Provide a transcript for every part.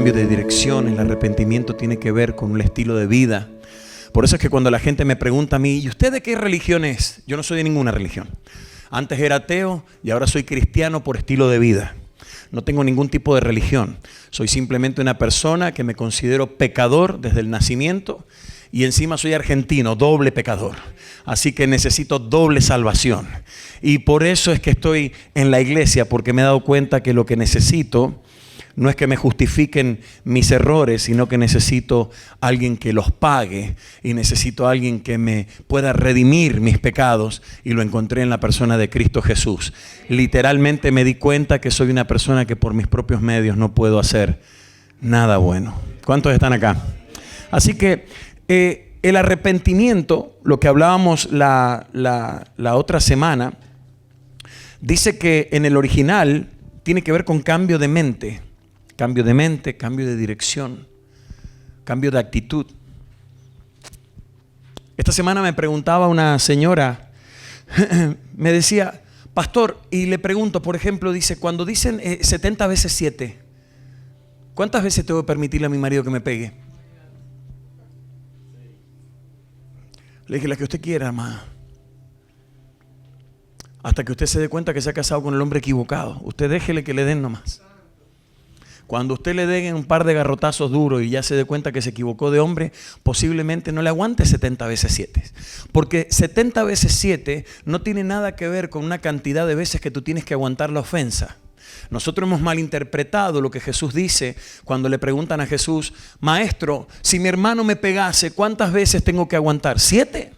cambio de dirección. El arrepentimiento tiene que ver con un estilo de vida. Por eso es que cuando la gente me pregunta a mí, ¿y usted de qué religión es? Yo no soy de ninguna religión. Antes era ateo y ahora soy cristiano por estilo de vida. No tengo ningún tipo de religión. Soy simplemente una persona que me considero pecador desde el nacimiento y encima soy argentino, doble pecador. Así que necesito doble salvación. Y por eso es que estoy en la iglesia, porque me he dado cuenta que lo que necesito no es que me justifiquen mis errores, sino que necesito a alguien que los pague y necesito a alguien que me pueda redimir mis pecados, y lo encontré en la persona de Cristo Jesús. Literalmente me di cuenta que soy una persona que por mis propios medios no puedo hacer nada bueno. ¿Cuántos están acá? Así que el arrepentimiento, lo que hablábamos la otra semana, dice que en el original tiene que ver con cambio de mente. Cambio de mente, cambio de dirección, cambio de actitud. Esta semana me preguntaba una señora, me decía, pastor, y le pregunto, por ejemplo, dice, cuando dicen 70 veces 7, ¿cuántas veces tengo que permitirle a mi marido que me pegue? Le dije, la que usted quiera, ma. Hasta que usted se dé cuenta que se ha casado con el hombre equivocado. Usted déjele que le den nomás. Cuando usted le den un par de garrotazos duros y ya se dé cuenta que se equivocó de hombre, posiblemente no le aguante 70 veces 7. Porque 70 veces 7 no tiene nada que ver con una cantidad de veces que tú tienes que aguantar la ofensa. Nosotros hemos malinterpretado lo que Jesús dice cuando le preguntan a Jesús, maestro, si mi hermano me pegase, ¿cuántas veces tengo que aguantar? 7.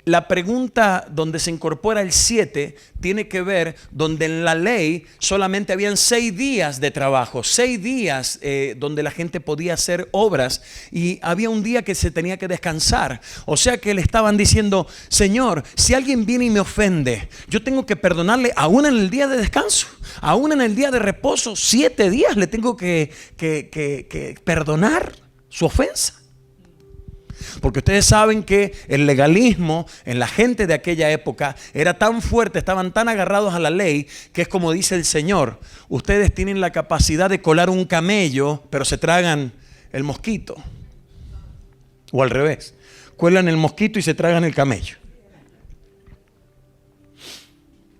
La pregunta donde se incorpora el 7 tiene que ver donde en la ley solamente habían 6 días de trabajo, 6 días donde la gente podía hacer obras y había un día que se tenía que descansar. O sea que le estaban diciendo, Señor, si alguien viene y me ofende, yo tengo que perdonarle aún en el día de descanso, aún en el día de reposo, 7 días le tengo que perdonar su ofensa. Porque ustedes saben que el legalismo en la gente de aquella época era tan fuerte, estaban tan agarrados a la ley, que es como dice el Señor, ustedes tienen la capacidad de colar un camello, pero se tragan el mosquito. O al revés, cuelan el mosquito y se tragan el camello.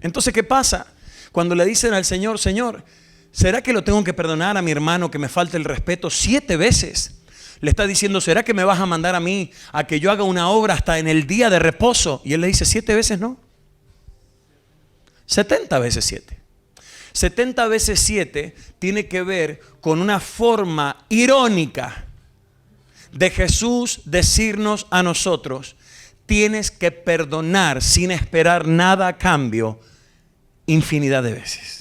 Entonces, ¿qué pasa? Cuando le dicen al Señor, Señor, ¿será que lo tengo que perdonar a mi hermano que me falte el respeto 7 veces? Le está diciendo, ¿será que me vas a mandar a mí a que yo haga una obra hasta en el día de reposo? Y él le dice, 7 veces no. 70 veces 7. 70 veces 7 tiene que ver con una forma irónica de Jesús decirnos a nosotros, tienes que perdonar sin esperar nada a cambio infinidad de veces.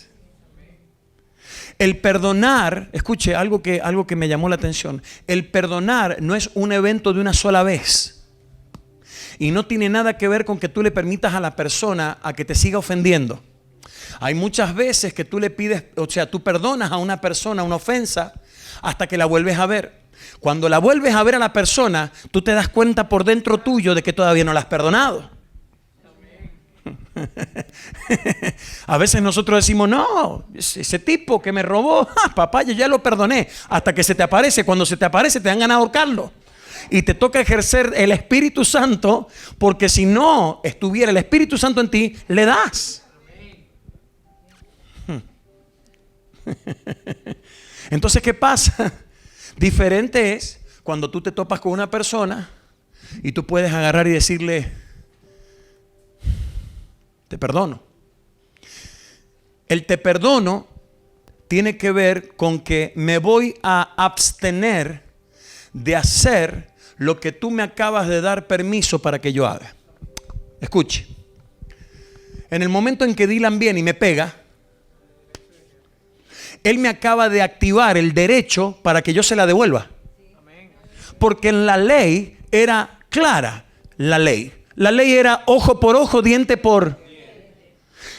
El perdonar, escuche algo que me llamó la atención. El perdonar no es un evento de una sola vez. Y no tiene nada que ver con que tú le permitas a la persona a que te siga ofendiendo. Hay muchas veces que tú le pides, o sea, tú perdonas a una persona una ofensa hasta que la vuelves a ver. Cuando la vuelves a ver a la persona, tú te das cuenta por dentro tuyo de que todavía no la has perdonado. A veces nosotros decimos, no, ese tipo que me robó, papá, yo ya lo perdoné. Hasta que se te aparece. Cuando se te aparece te dan ganas de ahorcarlo. Y te toca ejercer el Espíritu Santo, porque si no estuviera el Espíritu Santo en ti, le das. Entonces, ¿qué pasa? Diferente es cuando tú te topas con una persona y tú puedes agarrar y decirle, te perdono. El te perdono tiene que ver con que me voy a abstener de hacer lo que tú me acabas de dar permiso para que yo haga. Escuche. En el momento en que Dylan viene y me pega, él me acaba de activar el derecho para que yo se la devuelva. Porque en la ley era clara la ley. La ley era ojo por ojo, diente por...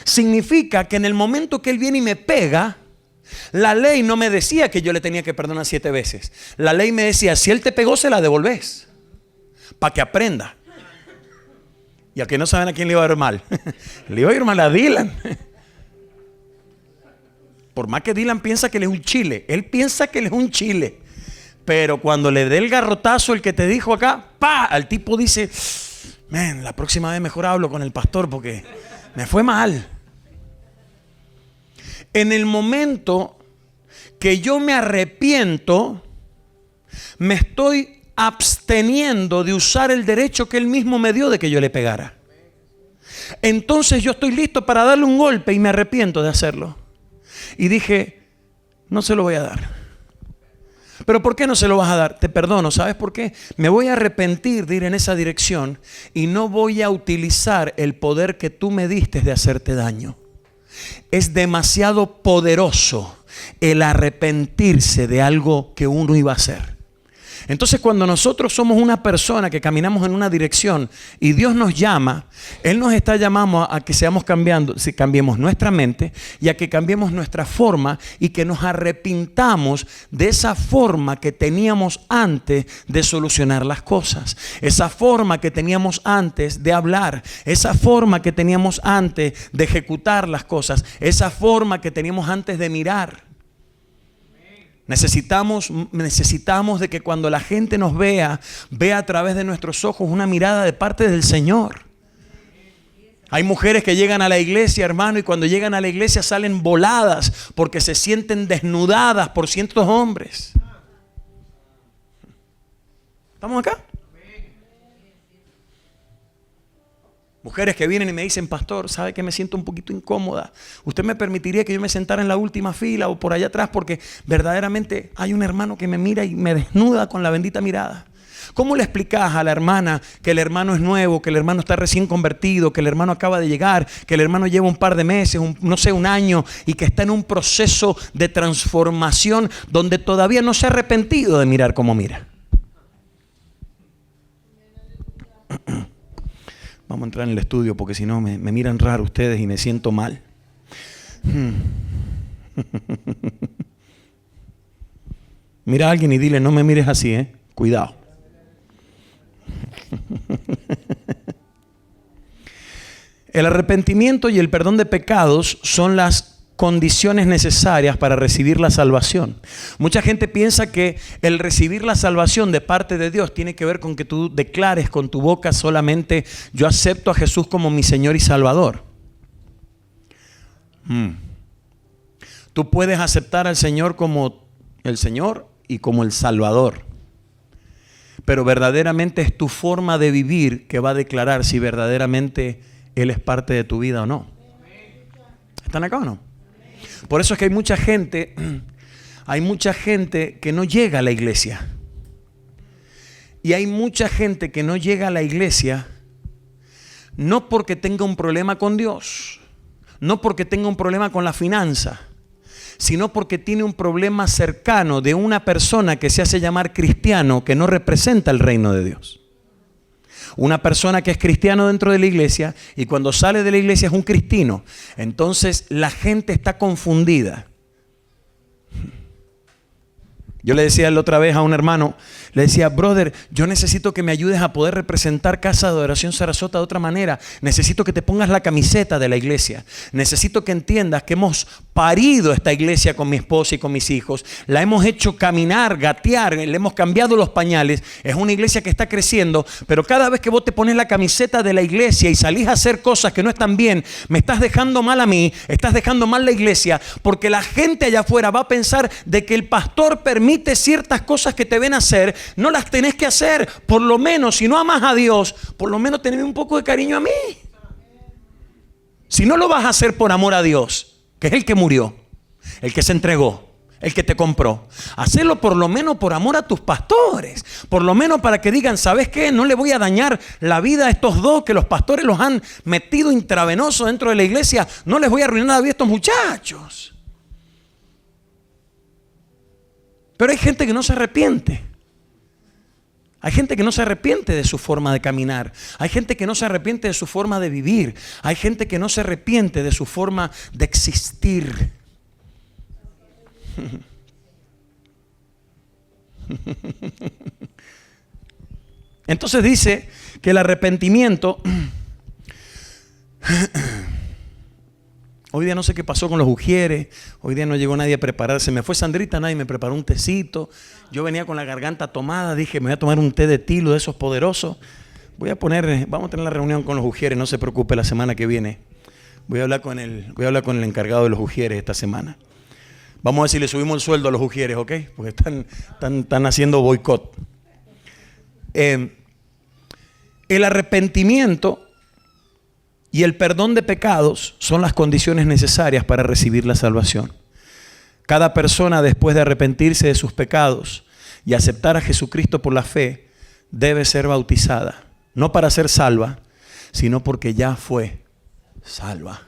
Significa que en el momento que él viene y me pega, la ley no me decía que yo le tenía que perdonar 7 veces. La ley me decía, si él te pegó, se la devolvés. Para que aprenda. Y a que no saben a quién le iba a ir mal. Le iba a ir mal a Dylan. Por más que Dylan piensa que él es un chile, él piensa que él es un chile. Pero cuando le dé el garrotazo el que te dijo acá, ¡pa! Al tipo dice, man, la próxima vez mejor hablo con el pastor porque me fue mal. En el momento que yo me arrepiento, me estoy absteniendo de usar el derecho que él mismo me dio de que yo le pegara. Entonces yo estoy listo para darle un golpe y me arrepiento de hacerlo. Y dije, no se lo voy a dar. ¿Pero por qué no se lo vas a dar? Te perdono, ¿sabes por qué? Me voy a arrepentir de ir en esa dirección y no voy a utilizar el poder que tú me diste de hacerte daño. Es demasiado poderoso el arrepentirse de algo que uno iba a hacer. Entonces, cuando nosotros somos una persona que caminamos en una dirección y Dios nos llama, Él nos está llamando a que cambiemos nuestra mente y a que cambiemos nuestra forma y que nos arrepintamos de esa forma que teníamos antes de solucionar las cosas, esa forma que teníamos antes de hablar, esa forma que teníamos antes de ejecutar las cosas, esa forma que teníamos antes de mirar. Necesitamos de que cuando la gente nos vea a través de nuestros ojos una mirada de parte del Señor. Hay mujeres que llegan a la iglesia, hermano, y cuando llegan a la iglesia salen voladas porque se sienten desnudadas por cientos hombres. ¿Estamos acá? Mujeres que vienen y me dicen, pastor, ¿sabe que me siento un poquito incómoda? ¿Usted me permitiría que yo me sentara en la última fila o por allá atrás? Porque verdaderamente hay un hermano que me mira y me desnuda con la bendita mirada. ¿Cómo le explicas a la hermana que el hermano es nuevo, que el hermano está recién convertido, que el hermano acaba de llegar, que el hermano lleva un par de meses, un año y que está en un proceso de transformación donde todavía no se ha arrepentido de mirar como mira? Vamos a entrar en el estudio porque si no me miran raro ustedes y me siento mal. Mira a alguien y dile, no me mires así, cuidado. El arrepentimiento y el perdón de pecados son las condiciones necesarias para recibir la salvación. Mucha gente piensa que el recibir la salvación de parte de Dios tiene que ver con que tú declares con tu boca solamente yo acepto a Jesús como mi Señor y Salvador. Tú puedes aceptar al Señor como el Señor y como el Salvador, pero verdaderamente es tu forma de vivir que va a declarar si verdaderamente Él es parte de tu vida o no. ¿Están acá o no? Por eso es que hay mucha gente que no llega a la iglesia. Y hay mucha gente que no llega a la iglesia no porque tenga un problema con Dios, no porque tenga un problema con la finanza, sino porque tiene un problema cercano de una persona que se hace llamar cristiano que no representa el reino de Dios. Una persona que es cristiano dentro de la iglesia y cuando sale de la iglesia es un cristino. Entonces la gente está confundida. Yo le decía la otra vez a un hermano, le decía, brother, yo necesito que me ayudes a poder representar Casa de Adoración Sarasota de otra manera. Necesito que te pongas la camiseta de la iglesia. Necesito que entiendas que hemos parido esta iglesia con mi esposa y con mis hijos. La hemos hecho caminar, gatear, le hemos cambiado los pañales. Es una iglesia que está creciendo, pero cada vez que vos te pones la camiseta de la iglesia y salís a hacer cosas que no están bien, me estás dejando mal a mí, estás dejando mal la iglesia, porque la gente allá afuera va a pensar de que el pastor permite ciertas cosas que te ven hacer, no las tenés que hacer. Por lo menos, si no amas a Dios, por lo menos teneme un poco de cariño a mí. Si no lo vas a hacer por amor a Dios, que es el que murió, el que se entregó, el que te compró, hacelo por lo menos por amor a tus pastores, por lo menos para que digan, ¿sabes qué? No le voy a dañar la vida a estos dos que los pastores los han metido intravenoso dentro de la iglesia, no les voy a arruinar la vida a estos muchachos. Pero hay gente que no se arrepiente. Hay gente que no se arrepiente de su forma de caminar. Hay gente que no se arrepiente de su forma de vivir. Hay gente que no se arrepiente de su forma de existir. Entonces dice que el arrepentimiento Hoy día no sé qué pasó con los ujieres. Hoy día no llegó nadie a prepararse. Me fue Sandrita, nadie me preparó un tecito. Yo venía con la garganta tomada. Dije, me voy a tomar un té de tilo de esos poderosos. Vamos a tener la reunión con los ujieres. No se preocupe, la semana que viene. Voy a hablar con el encargado de los ujieres esta semana. Vamos a ver si le subimos el sueldo a los ujieres, ¿ok? Porque están haciendo boicot. El arrepentimiento y el perdón de pecados son las condiciones necesarias para recibir la salvación. Cada persona, después de arrepentirse de sus pecados y aceptar a Jesucristo por la fe, debe ser bautizada. No para ser salva, sino porque ya fue salva.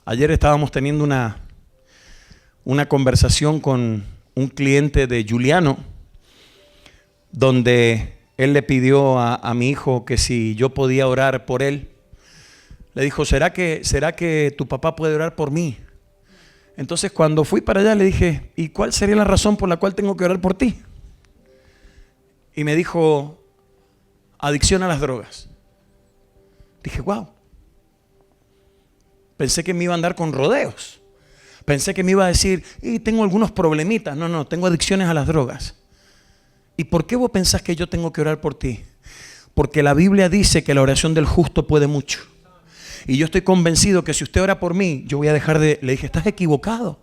Ayer estábamos teniendo una conversación con un cliente de Juliano, donde él le pidió a mi hijo que si yo podía orar por él. Le dijo, ¿será que tu papá puede orar por mí? Entonces cuando fui para allá le dije, ¿y cuál sería la razón por la cual tengo que orar por ti? Y me dijo, adicción a las drogas. Dije, wow. Pensé que me iba a andar con rodeos. Pensé que me iba a decir, tengo algunos problemitas. No, tengo adicciones a las drogas. ¿Y por qué vos pensás que yo tengo que orar por ti? Porque la Biblia dice que la oración del justo puede mucho. Y yo estoy convencido que si usted ora por mí, yo voy a dejar de... Le dije, estás equivocado.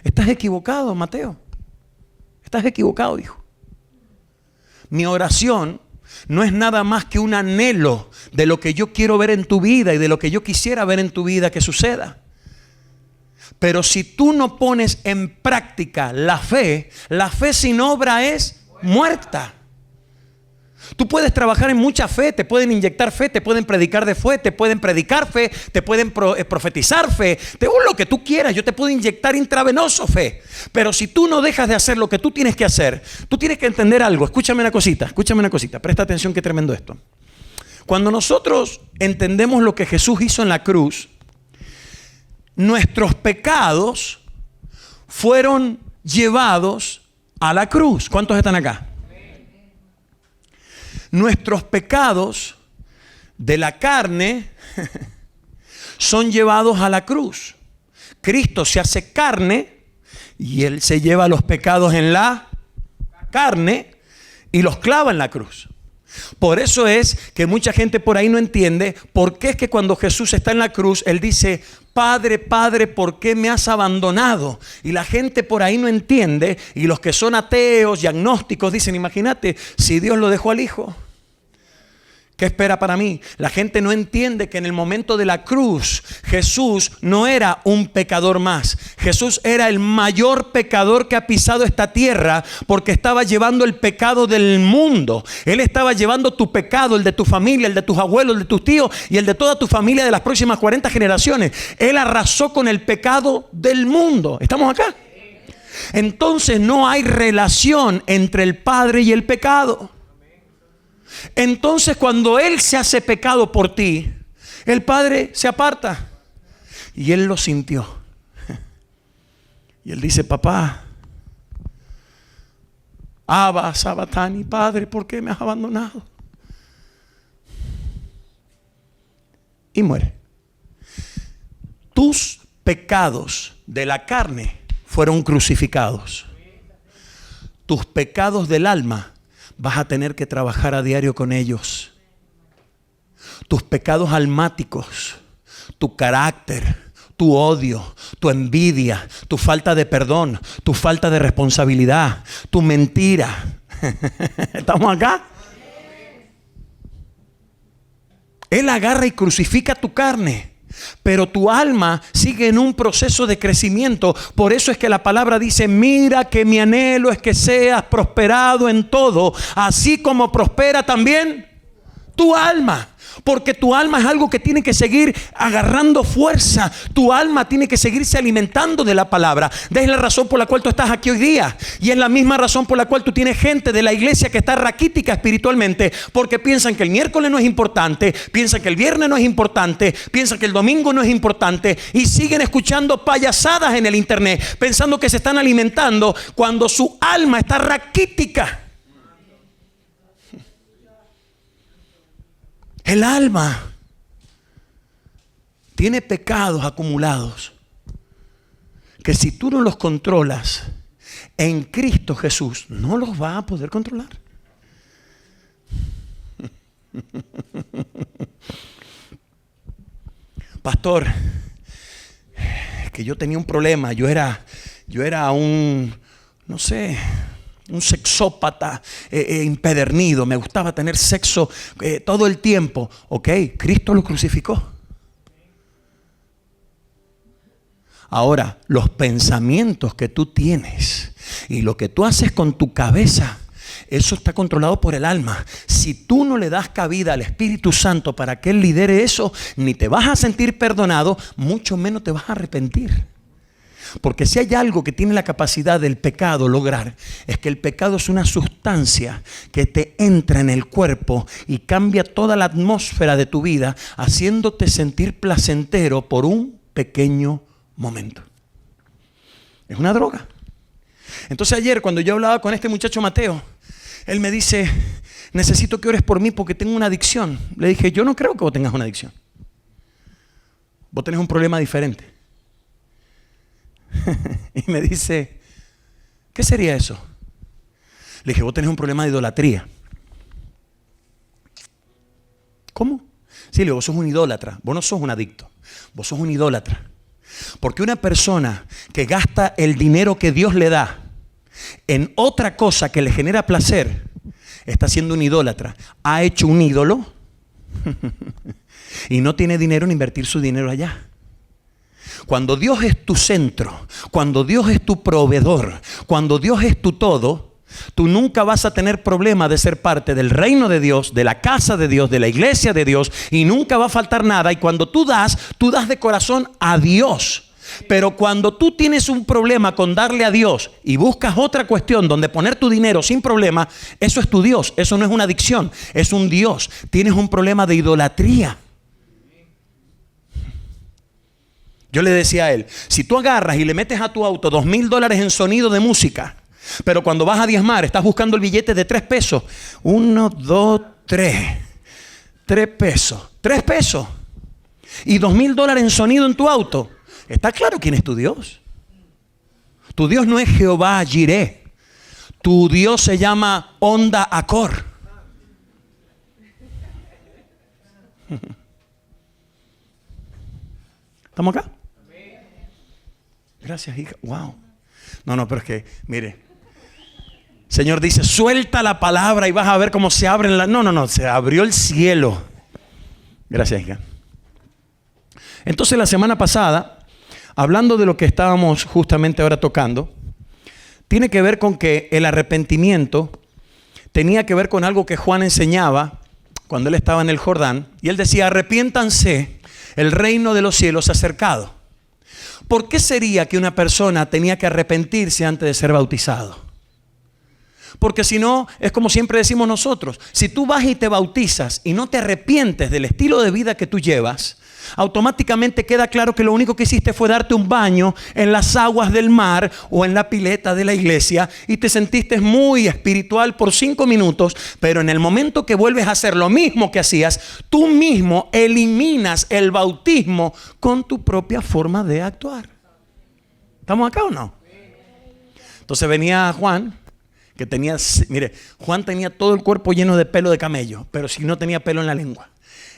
Estás equivocado, Mateo. Estás equivocado, dijo. Mi oración no es nada más que un anhelo de lo que yo quiero ver en tu vida y de lo que yo quisiera ver en tu vida que suceda. Pero si tú no pones en práctica la fe sin obra es muerta. Tú puedes trabajar en mucha fe, te pueden inyectar fe, te pueden predicar de fe, te pueden predicar fe, te pueden profetizar fe, lo que tú quieras, yo te puedo inyectar intravenoso fe. Pero si tú no dejas de hacer lo que tú tienes que hacer, tú tienes que entender algo. Escúchame una cosita, presta atención, qué tremendo esto. Cuando nosotros entendemos lo que Jesús hizo en la cruz, nuestros pecados fueron llevados a la cruz. ¿Cuántos están acá? Nuestros pecados de la carne son llevados a la cruz. Cristo se hace carne y Él se lleva los pecados en la carne y los clava en la cruz. Por eso es que mucha gente por ahí no entiende por qué es que cuando Jesús está en la cruz, Él dice, Padre, Padre, ¿por qué me has abandonado? Y la gente por ahí no entiende, y los que son ateos y agnósticos dicen, imagínate, si Dios lo dejó al Hijo, ¿qué espera para mí? La gente no entiende que en el momento de la cruz, Jesús no era un pecador más. Jesús era el mayor pecador que ha pisado esta tierra, porque estaba llevando el pecado del mundo. Él estaba llevando tu pecado, el de tu familia, el de tus abuelos, el de tus tíos y el de toda tu familia de las próximas 40 generaciones. Él arrasó con el pecado del mundo. ¿Estamos acá? Entonces no hay relación entre el Padre y el pecado. Entonces cuando Él se hace pecado por ti, el Padre se aparta. Y Él lo sintió. Y Él dice, papá, Abba, Sabatani, Padre, ¿por qué me has abandonado? Y muere. Tus pecados de la carne fueron crucificados. Tus pecados del alma vas a tener que trabajar a diario con ellos. Tus pecados almáticos, tu carácter, tu odio, tu envidia, tu falta de perdón, tu falta de responsabilidad, tu mentira. ¿Estamos acá? Él agarra y crucifica tu carne. Pero tu alma sigue en un proceso de crecimiento. Por eso es que la palabra dice, mira que mi anhelo es que seas prosperado en todo, así como prospera también tu alma. Porque tu alma es algo que tiene que seguir agarrando fuerza. Tu alma tiene que seguirse alimentando de la palabra. Es la razón por la cual tú estás aquí hoy día. Y es la misma razón por la cual tú tienes gente de la iglesia que está raquítica espiritualmente. Porque piensan que el miércoles no es importante. Piensan que el viernes no es importante. Piensan que el domingo no es importante. Y siguen escuchando payasadas en el internet, pensando que se están alimentando cuando su alma está raquítica. El alma tiene pecados acumulados que si tú no los controlas en Cristo Jesús, no los vas a poder controlar. Pastor, que yo tenía un problema. Yo era un, no sé, un sexópata empedernido. Me gustaba tener sexo todo el tiempo. Ok, Cristo lo crucificó. Ahora, los pensamientos que tú tienes y lo que tú haces con tu cabeza, eso está controlado por el alma. Si tú no le das cabida al Espíritu Santo para que Él lidere eso, ni te vas a sentir perdonado, mucho menos te vas a arrepentir. Porque si hay algo que tiene la capacidad del pecado lograr, es que el pecado es una sustancia que te entra en el cuerpo y cambia toda la atmósfera de tu vida, haciéndote sentir placentero por un pequeño momento. Es una droga. Entonces ayer cuando yo hablaba con este muchacho Mateo, él me dice, necesito que ores por mí porque tengo una adicción. Le dije, yo no creo que vos tengas una adicción. Vos tenés un problema diferente. Y me dice, ¿qué sería eso? Le dije, vos tenés un problema de idolatría. ¿Cómo? Sí, le digo, vos sos un idólatra. Vos no sos un adicto. Vos sos un idólatra. Porque una persona que gasta el dinero que Dios le da en otra cosa que le genera placer, está siendo un idólatra. Ha hecho un ídolo y no tiene dinero en invertir su dinero allá. Cuando Dios es tu centro, cuando Dios es tu proveedor, cuando Dios es tu todo, tú nunca vas a tener problema de ser parte del reino de Dios, de la casa de Dios, de la iglesia de Dios, y nunca va a faltar nada. Y cuando tú das de corazón a Dios. Pero cuando tú tienes un problema con darle a Dios y buscas otra cuestión donde poner tu dinero sin problema, eso es tu Dios. Eso no es una adicción, es un Dios. Tienes un problema de idolatría. Yo le decía a él, si tú agarras y le metes a tu auto $2,000 en sonido de música, pero cuando vas a diezmar estás buscando el billete de 3 pesos. 1, 2, 3. 3 pesos. 3 pesos. Y $2,000 en sonido en tu auto. Está claro quién es tu Dios. Tu Dios no es Jehová Jireh. Tu Dios se llama Honda Accord. ¿Estamos acá? Gracias, hija. Wow. No, pero es que, mire. Señor dice, suelta la palabra y vas a ver cómo se abren las... No, se abrió el cielo. Gracias, hija. Entonces la semana pasada, hablando de lo que estábamos justamente ahora tocando, tiene que ver con que el arrepentimiento tenía que ver con algo que Juan enseñaba cuando él estaba en el Jordán. Y él decía, arrepiéntanse, el reino de los cielos se ha acercado. ¿Por qué sería que una persona tenía que arrepentirse antes de ser bautizado? Porque si no, es como siempre decimos nosotros, si tú vas y te bautizas y no te arrepientes del estilo de vida que tú llevas, automáticamente queda claro que lo único que hiciste fue darte un baño en las aguas del mar o en la pileta de la iglesia y te sentiste muy espiritual por 5 minutos, pero en el momento que vuelves a hacer lo mismo que hacías, tú mismo eliminas el bautismo con tu propia forma de actuar. ¿Estamos acá o no? Entonces venía Juan, que tenía, mire, Juan tenía todo el cuerpo lleno de pelo de camello, pero si no tenía pelo en la lengua.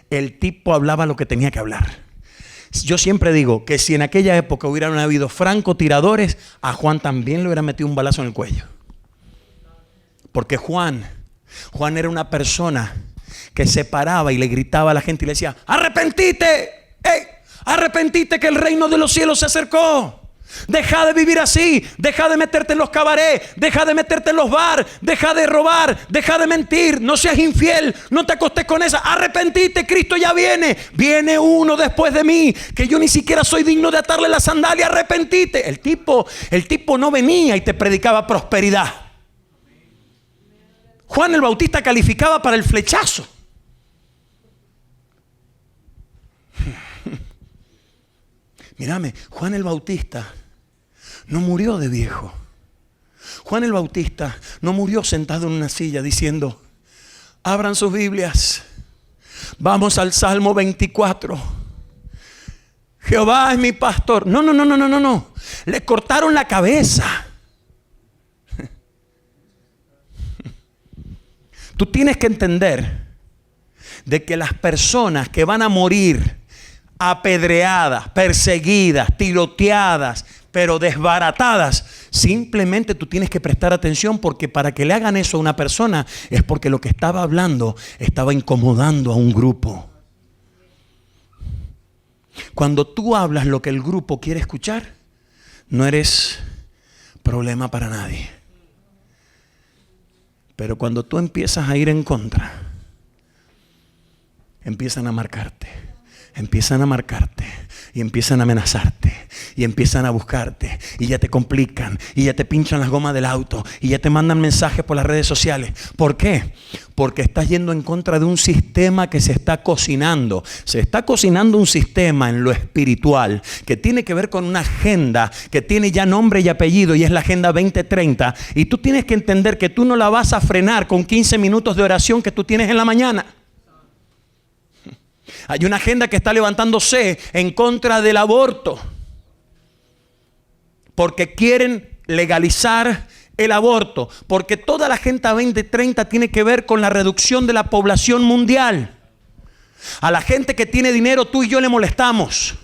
El tipo hablaba lo que tenía que hablar. Yo siempre digo que si en aquella época hubieran habido francotiradores, a Juan también le hubiera metido un balazo en el cuello. Porque Juan era una persona que se paraba y le gritaba a la gente y le decía, arrepentite, arrepentite que el reino de los cielos se acercó. Deja de vivir así, deja de meterte en los cabarets, deja de meterte en los bares, deja de robar, deja de mentir, no seas infiel, no te acostes con esa, arrepentite, Cristo ya viene uno después de mí, que yo ni siquiera soy digno de atarle la sandalia, arrepentite. El tipo no venía y te predicaba prosperidad. Juan el Bautista calificaba para el flechazo. Mírame, Juan el Bautista no murió de viejo. Juan el Bautista no murió sentado en una silla diciendo, abran sus Biblias, Vamos al Salmo 24. Jehová es mi pastor. No. Le cortaron la cabeza. Tú tienes que entender de que las personas que van a morir apedreadas, perseguidas, tiroteadas, pero desbaratadas, simplemente tú tienes que prestar atención, porque para que le hagan eso a una persona es porque lo que estaba hablando estaba incomodando a un grupo. Cuando tú hablas lo que el grupo quiere escuchar, no eres problema para nadie. Pero cuando tú empiezas a ir en contra, empiezan a marcarte y empiezan a amenazarte y empiezan a buscarte y ya te complican y ya te pinchan las gomas del auto y ya te mandan mensajes por las redes sociales. ¿Por qué? Porque estás yendo en contra de un sistema que se está cocinando. Se está cocinando un sistema en lo espiritual que tiene que ver con una agenda que tiene ya nombre y apellido, y es la Agenda 2030. Y tú tienes que entender que tú no la vas a frenar con 15 minutos de oración que tú tienes en la mañana. Hay una agenda que está levantándose en contra del aborto, porque quieren legalizar el aborto, porque toda la Agenda 2030 tiene que ver con la reducción de la población mundial. A la gente que tiene dinero, tú y yo le molestamos.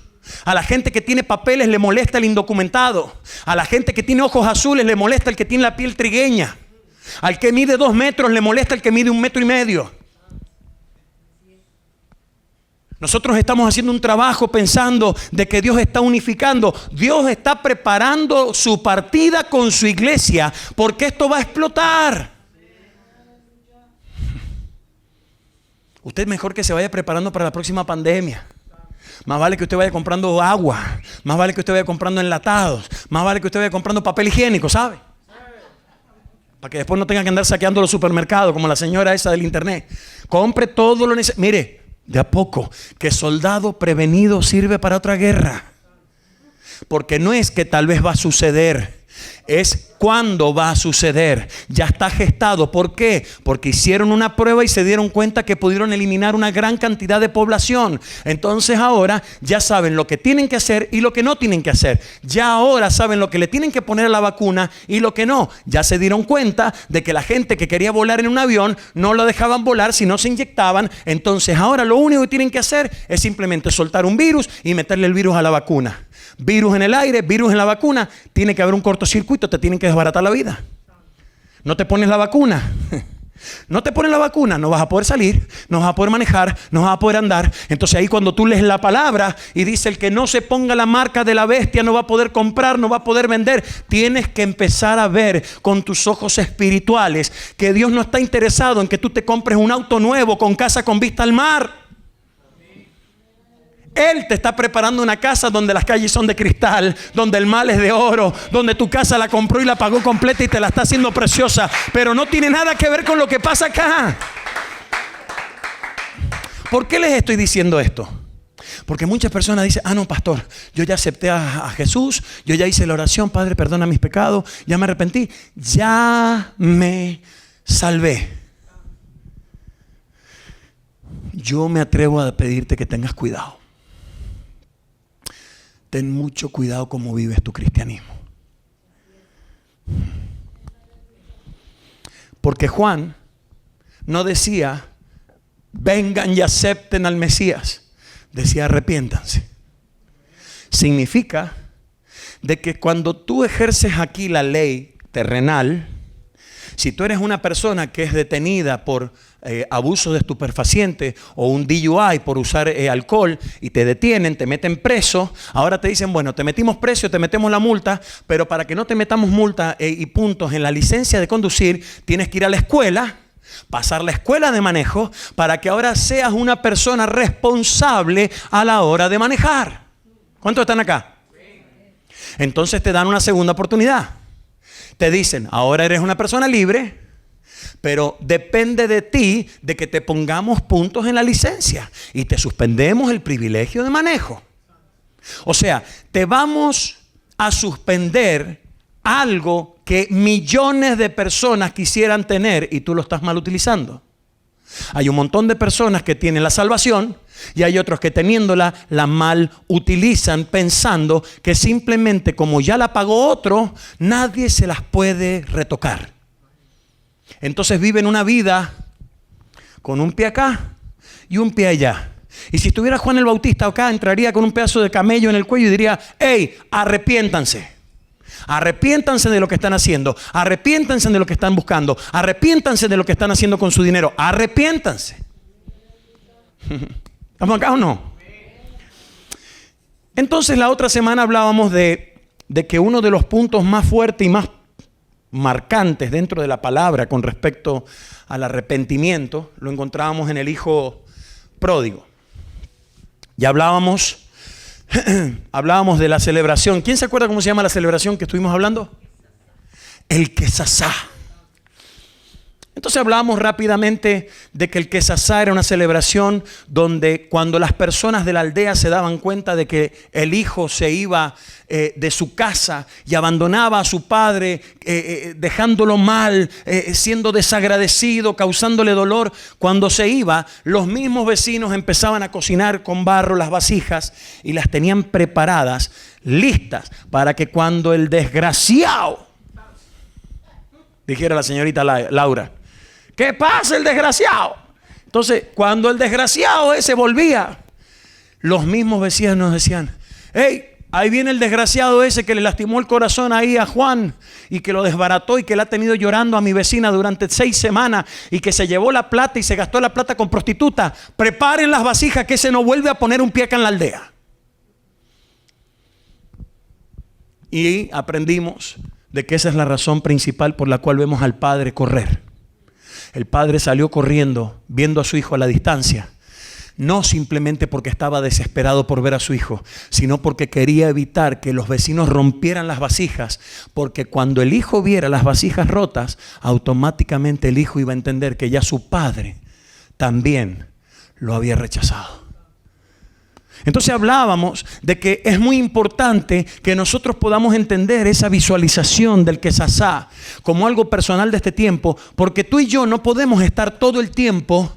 A la gente que tiene papeles le molesta el indocumentado. A la gente que tiene ojos azules le molesta el que tiene la piel trigueña. Al que mide 2 metros le molesta el que mide 1,5 metros. Nosotros estamos haciendo un trabajo pensando de que Dios está unificando. Dios está preparando su partida con su iglesia, porque esto va a explotar. Usted mejor que se vaya preparando para la próxima pandemia. Más vale que usted vaya comprando agua. Más vale que usted vaya comprando enlatados. Más vale que usted vaya comprando papel higiénico, ¿sabe? Para que después no tenga que andar saqueando los supermercados como la señora esa del internet. Compre todo lo necesario. Mire, de a poco, que soldado prevenido sirve para otra guerra. Porque no es que tal vez va a suceder, es cuándo va a suceder. Ya está gestado. ¿Por qué? Porque hicieron una prueba y se dieron cuenta que pudieron eliminar una gran cantidad de población. Entonces ahora ya saben lo que tienen que hacer y lo que no tienen que hacer. Ya ahora saben lo que le tienen que poner a la vacuna y lo que no. Ya se dieron cuenta de que la gente que quería volar en un avión no lo dejaban volar si no se inyectaban. Entonces ahora lo único que tienen que hacer es simplemente soltar un virus y meterle el virus a la vacuna. Virus en el aire, virus en la vacuna. Tiene que haber un cortocircuito, te tienen que desbaratar la vida. No te pones la vacuna. No te pones la vacuna, no vas a poder salir, no vas a poder manejar, no vas a poder andar. Entonces ahí cuando tú lees la palabra y dice el que no se ponga la marca de la bestia no va a poder comprar, no va a poder vender. Tienes que empezar a ver con tus ojos espirituales que Dios no está interesado en que tú te compres un auto nuevo con casa con vista al mar. Él te está preparando una casa donde las calles son de cristal, donde el mal es de oro, donde tu casa la compró y la pagó completa y te la está haciendo preciosa, pero no tiene nada que ver con lo que pasa acá. ¿Por qué les estoy diciendo esto? Porque muchas personas dicen, no, pastor, yo ya acepté a Jesús, yo ya hice la oración, Padre, perdona mis pecados, ya me arrepentí, ya me salvé. Yo me atrevo a pedirte que tengas cuidado. Ten mucho cuidado cómo vives tu cristianismo. Porque Juan no decía, vengan y acepten al Mesías. Decía, arrepiéntanse. Significa de que cuando tú ejerces aquí la ley terrenal, si tú eres una persona que es detenida por abuso de estupefaciente o un DUI por usar alcohol y te detienen, te meten preso, ahora te dicen, bueno, te metimos preso, te metemos la multa, pero para que no te metamos multa y puntos en la licencia de conducir, tienes que ir a la escuela, pasar la escuela de manejo para que ahora seas una persona responsable a la hora de manejar. ¿Cuántos están acá? Entonces te dan una segunda oportunidad. Te dicen, ahora eres una persona libre, pero depende de ti de que te pongamos puntos en la licencia y te suspendemos el privilegio de manejo. O sea, te vamos a suspender algo que millones de personas quisieran tener y tú lo estás mal utilizando. Hay un montón de personas que tienen la salvación y hay otros que teniéndola la mal utilizan pensando que simplemente como ya la pagó otro, nadie se las puede retocar. Entonces viven una vida con un pie acá y un pie allá. Y si estuviera Juan el Bautista acá, entraría con un pedazo de camello en el cuello y diría: hey, arrepiéntanse. Arrepiéntanse de lo que están haciendo. Arrepiéntanse de lo que están buscando. Arrepiéntanse de lo que están haciendo con su dinero. Arrepiéntanse. ¿Estamos acá o no? Entonces la otra semana hablábamos de que uno de los puntos más fuertes y más marcantes dentro de la palabra con respecto al arrepentimiento lo encontrábamos en el hijo pródigo. Ya hablábamos de la celebración. ¿Quién se acuerda cómo se llama la celebración que estuvimos hablando? El Quesasá. Entonces hablábamos rápidamente de que el Quesasá era una celebración donde cuando las personas de la aldea se daban cuenta de que el hijo se iba de su casa y abandonaba a su padre, dejándolo mal, siendo desagradecido, causándole dolor, cuando se iba, los mismos vecinos empezaban a cocinar con barro las vasijas y las tenían preparadas, listas, para que cuando el desgraciado, dijera la señorita Laura, ¿qué pasa el desgraciado? Entonces, cuando el desgraciado ese volvía, los mismos vecinos nos decían: hey, ahí viene el desgraciado ese que le lastimó el corazón ahí a Juan y que lo desbarató y que le ha tenido llorando a mi vecina durante 6 semanas y que se llevó la plata y se gastó la plata con prostituta. Preparen las vasijas que ese no vuelve a poner un pie acá en la aldea. Y aprendimos de que esa es la razón principal por la cual vemos al padre correr. El padre salió corriendo, viendo a su hijo a la distancia, no simplemente porque estaba desesperado por ver a su hijo, sino porque quería evitar que los vecinos rompieran las vasijas, porque cuando el hijo viera las vasijas rotas, automáticamente el hijo iba a entender que ya su padre también lo había rechazado. Entonces hablábamos de que es muy importante que nosotros podamos entender esa visualización del Quesasá como algo personal de este tiempo, porque tú y yo no podemos estar todo el tiempo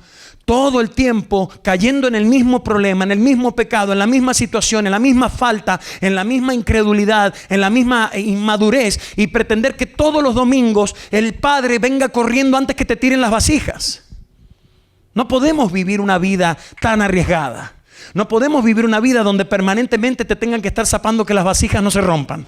cayendo en el mismo problema, en el mismo pecado, en la misma situación, en la misma falta, en la misma incredulidad, en la misma inmadurez y pretender que todos los domingos el Padre venga corriendo antes que te tiren las vasijas. No podemos vivir una vida tan arriesgada. No podemos vivir una vida donde permanentemente te tengan que estar zapando que las vasijas no se rompan.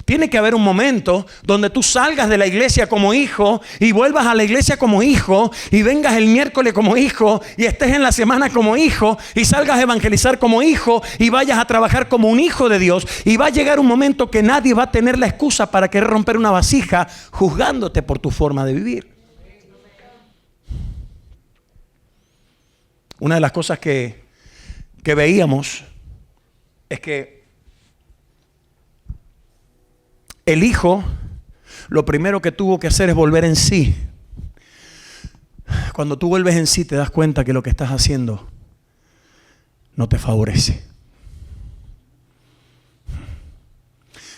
Tiene que haber un momento donde tú salgas de la iglesia como hijo y vuelvas a la iglesia como hijo y vengas el miércoles como hijo y estés en la semana como hijo y salgas a evangelizar como hijo y vayas a trabajar como un hijo de Dios, y va a llegar un momento que nadie va a tener la excusa para querer romper una vasija juzgándote por tu forma de vivir. Una de las cosas que veíamos es que el hijo lo primero que tuvo que hacer es volver en sí. Cuando tú vuelves en sí te das cuenta que lo que estás haciendo no te favorece.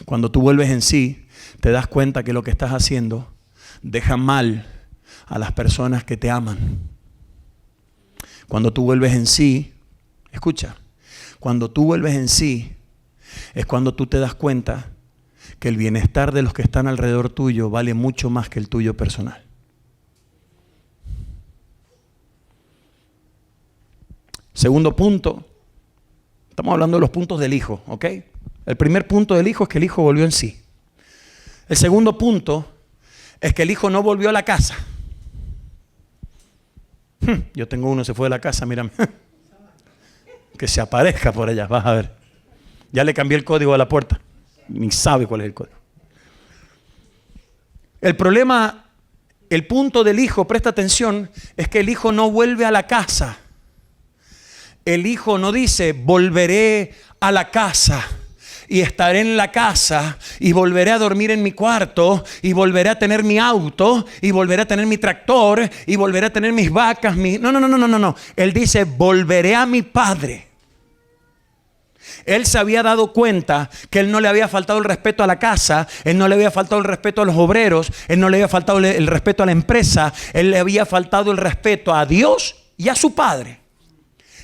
Cuando tú vuelves en sí te das cuenta que lo que estás haciendo deja mal a las personas que te aman. Cuando tú vuelves en sí, escucha, cuando tú vuelves en sí, es cuando tú te das cuenta que el bienestar de los que están alrededor tuyo vale mucho más que el tuyo personal. Segundo punto, estamos hablando de los puntos del hijo, ¿ok? El primer punto del hijo es que el hijo volvió en sí. El segundo punto es que el hijo no volvió a la casa. Yo tengo uno, se fue de la casa, mírame. Que se aparezca por allá, vas a ver. Ya le cambié el código a la puerta. Ni sabe cuál es el código. El problema, el punto del hijo, presta atención, es que el hijo no vuelve a la casa. El hijo no dice, volveré a la casa y estaré en la casa y volveré a dormir en mi cuarto y volveré a tener mi auto y volveré a tener mi tractor y volveré a tener mis vacas. No. Él dice, volveré a mi padre. Él se había dado cuenta que él no le había faltado el respeto a la casa, él no le había faltado el respeto a los obreros, él no le había faltado el respeto a la empresa, él le había faltado el respeto a Dios y a su padre.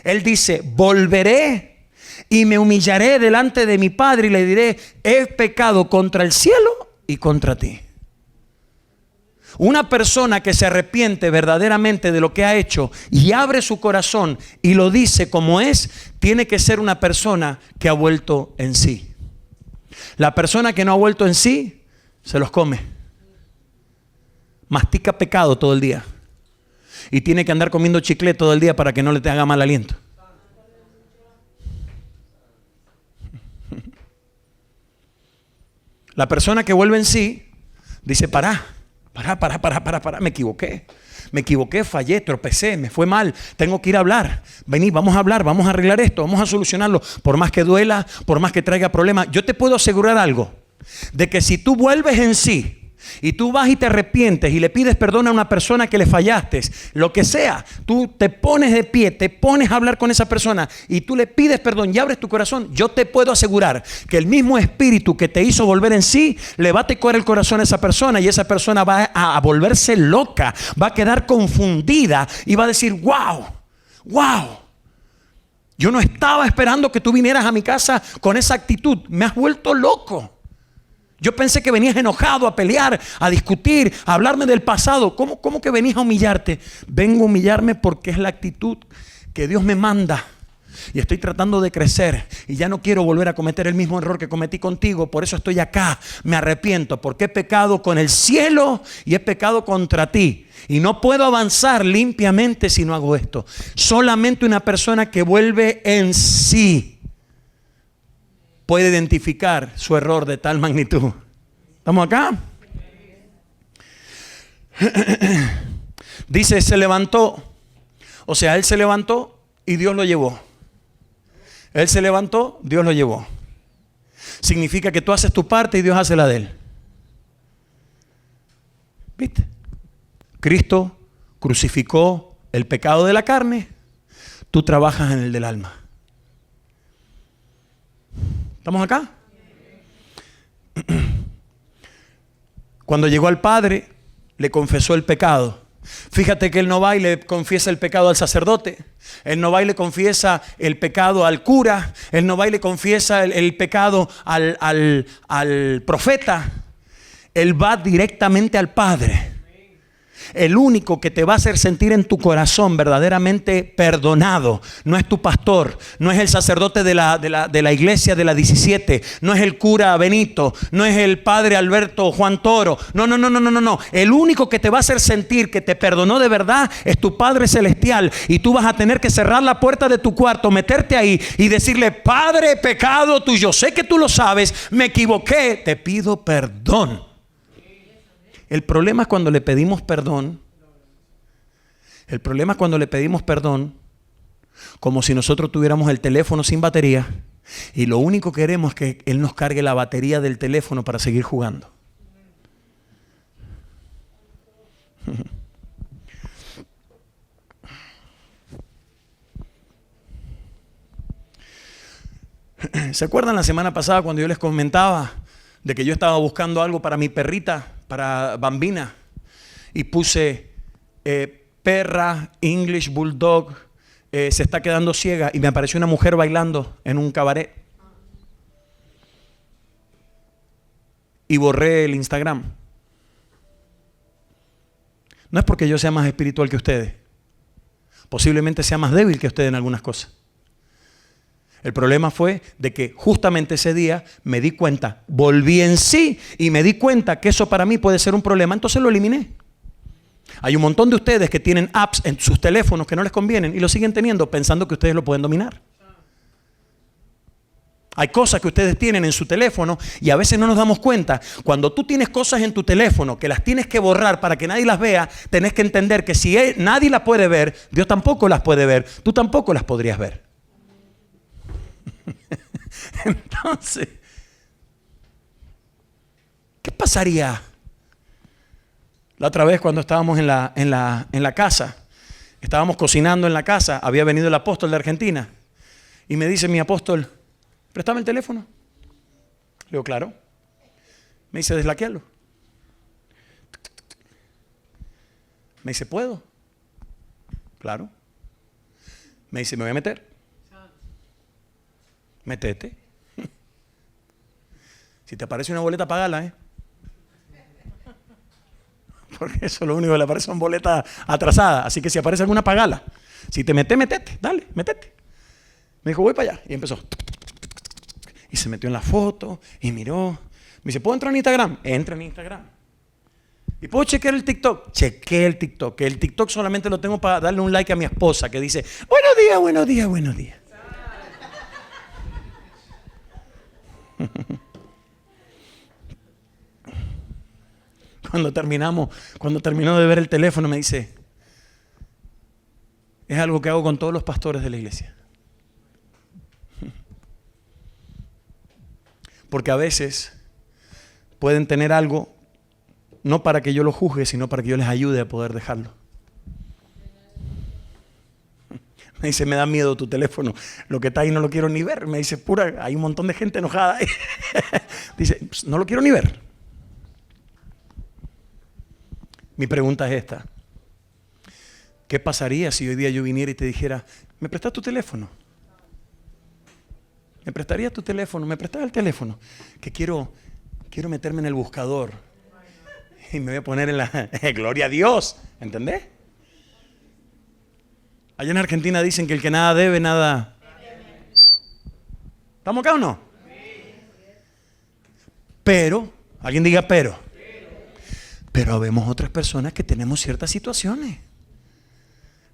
Él dice: volveré y me humillaré delante de mi padre y le diré: he pecado contra el cielo y contra ti. Una persona que se arrepiente verdaderamente de lo que ha hecho y abre su corazón y lo dice como es, tiene que ser una persona que ha vuelto en sí. La persona que no ha vuelto en sí se los come. Mastica pecado todo el día y tiene que andar comiendo chicle todo el día para que no le te haga mal aliento. La persona que vuelve en sí dice: para, me equivoqué, fallé, tropecé, me fue mal, tengo que ir a hablar. Vení, vamos a hablar, vamos a arreglar esto, vamos a solucionarlo. Por más que duela, por más que traiga problemas, yo te puedo asegurar algo, de que si tú vuelves en sí y tú vas y te arrepientes y le pides perdón a una persona que le fallaste, lo que sea, tú te pones de pie, te pones a hablar con esa persona y tú le pides perdón y abres tu corazón, yo te puedo asegurar que el mismo espíritu que te hizo volver en sí le va a tocar el corazón a esa persona y esa persona va a volverse loca, va a quedar confundida y va a decir: wow, yo no estaba esperando que tú vinieras a mi casa con esa actitud, me has vuelto loco. Yo pensé que venías enojado a pelear, a discutir, a hablarme del pasado. ¿Cómo que venías a humillarte? Vengo a humillarme porque es la actitud que Dios me manda. Y estoy tratando de crecer y ya no quiero volver a cometer el mismo error que cometí contigo. Por eso estoy acá, me arrepiento porque he pecado con el cielo y he pecado contra ti. Y no puedo avanzar limpiamente si no hago esto. Solamente una persona que vuelve en sí puede identificar su error de tal magnitud. ¿Estamos acá? Dice: se levantó. O sea, él se levantó y Dios lo llevó. Él se levantó, Dios lo llevó. Significa que tú haces tu parte y Dios hace la de él. ¿Viste? Cristo crucificó el pecado de la carne. Tú trabajas en el del alma. ¿Estamos acá? Cuando llegó al Padre, le confesó el pecado. Fíjate que él no va y le confiesa el pecado al sacerdote. Él no va y le confiesa el pecado al cura. Él no va y le confiesa el pecado al profeta. Él va directamente al Padre. El único que te va a hacer sentir en tu corazón verdaderamente perdonado no es tu pastor, no es el sacerdote de la iglesia de la 17, no es el cura Benito, no es el padre Alberto Juan Toro. No. El único que te va a hacer sentir que te perdonó de verdad es tu Padre Celestial. Y tú vas a tener que cerrar la puerta de tu cuarto, meterte ahí y decirle: Padre, pecado tuyo, sé que tú lo sabes, me equivoqué, te pido perdón. El problema es cuando le pedimos perdón. El problema es cuando le pedimos perdón como si nosotros tuviéramos el teléfono sin batería y lo único que queremos es que Él nos cargue la batería del teléfono para seguir jugando. ¿Se acuerdan la semana pasada cuando yo les comentaba de que yo estaba buscando algo para mi perrita, para Bambina, y puse perra, English Bulldog, se está quedando ciega, y me apareció una mujer bailando en un cabaret? Y borré el Instagram. No es porque yo sea más espiritual que ustedes. Posiblemente sea más débil que ustedes en algunas cosas. El problema fue de que justamente ese día me di cuenta, volví en sí y me di cuenta que eso para mí puede ser un problema, entonces lo eliminé. Hay un montón de ustedes que tienen apps en sus teléfonos que no les convienen y lo siguen teniendo pensando que ustedes lo pueden dominar. Hay cosas que ustedes tienen en su teléfono y a veces no nos damos cuenta. Cuando tú tienes cosas en tu teléfono que las tienes que borrar para que nadie las vea, tenés que entender que si nadie las puede ver, Dios tampoco las puede ver, tú tampoco las podrías ver. Entonces, ¿qué pasaría? La otra vez cuando estábamos en la casa, estábamos cocinando en la casa, había venido el apóstol de Argentina y me dice mi apóstol: ¿Préstame el teléfono? Le digo, claro. Me dice, deslaquealo. Me dice, ¿puedo? Claro. Me dice, me voy a meter. Métete. Si te aparece una boleta, pagala, ¿eh? Porque eso es lo único que le aparece, son boletas atrasadas. Así que si aparece alguna, pagala. Si te metes, métete. Dale, métete. Me dijo, voy para allá. Y empezó. Y se metió en la foto y miró. Me dice, ¿puedo entrar en Instagram? Entra en Instagram. ¿Y puedo chequear el TikTok? Chequeé el TikTok. Que el TikTok solamente lo tengo para darle un like a mi esposa que dice, buenos días, buenos días, buenos días. Cuando terminó de ver el teléfono, me dice, es algo que hago con todos los pastores de la iglesia. Porque a veces pueden tener algo, no para que yo lo juzgue, sino para que yo les ayude a poder dejarlo. Me dice, me da miedo tu teléfono. Lo que está ahí no lo quiero ni ver. Me dice, hay un montón de gente enojada ahí. Dice, no lo quiero ni ver. Mi pregunta es esta. ¿Qué pasaría si hoy día yo viniera y te dijera, ¿me prestas tu teléfono? ¿Me prestarías tu teléfono? ¿Me prestas el teléfono? Que quiero meterme en el buscador. Y me voy a poner en la... ¡Gloria a Dios! ¿Entendés? Allá en Argentina dicen que el que nada debe, nada... ¿Estamos acá o no? Pero, alguien diga pero. Pero habemos otras personas que tenemos ciertas situaciones.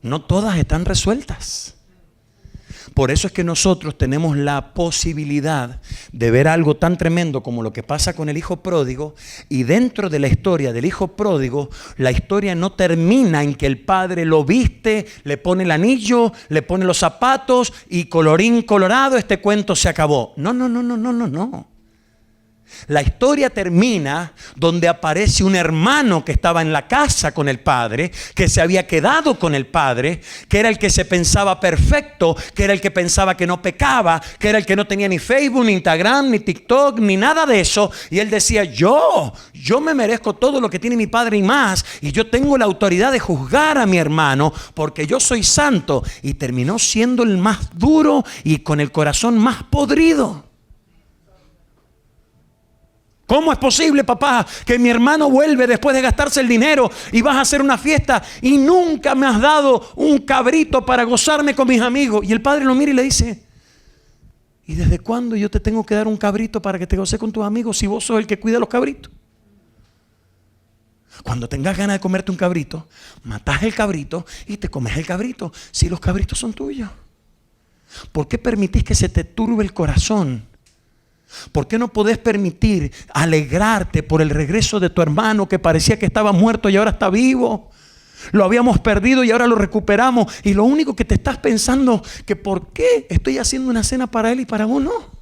No todas están resueltas. Por eso es que nosotros tenemos la posibilidad de ver algo tan tremendo como lo que pasa con el hijo pródigo. Y dentro de la historia del hijo pródigo, la historia no termina en que el padre lo viste, le pone el anillo, le pone los zapatos y colorín colorado, este cuento se acabó. No. La historia termina donde aparece un hermano que estaba en la casa con el padre, que se había quedado con el padre, que era el que se pensaba perfecto, que era el que pensaba que no pecaba, que era el que no tenía ni Facebook, ni Instagram, ni TikTok, ni nada de eso. Y él decía, yo me merezco todo lo que tiene mi padre y más, y yo tengo la autoridad de juzgar a mi hermano porque yo soy santo. Y terminó siendo el más duro y con el corazón más podrido. ¿Cómo es posible, papá, que mi hermano vuelve después de gastarse el dinero y vas a hacer una fiesta y nunca me has dado un cabrito para gozarme con mis amigos? Y el padre lo mira y le dice, ¿y desde cuándo yo te tengo que dar un cabrito para que te goces con tus amigos si vos sos el que cuida los cabritos? Cuando tengas ganas de comerte un cabrito, matás el cabrito y te comes el cabrito si los cabritos son tuyos. ¿Por qué permitís que se te turbe el corazón? ¿Por qué no podés permitir alegrarte por el regreso de tu hermano que parecía que estaba muerto y ahora está vivo? Lo habíamos perdido y ahora lo recuperamos. Y lo único que te estás pensando que ¿por qué estoy haciendo una cena para él y para uno?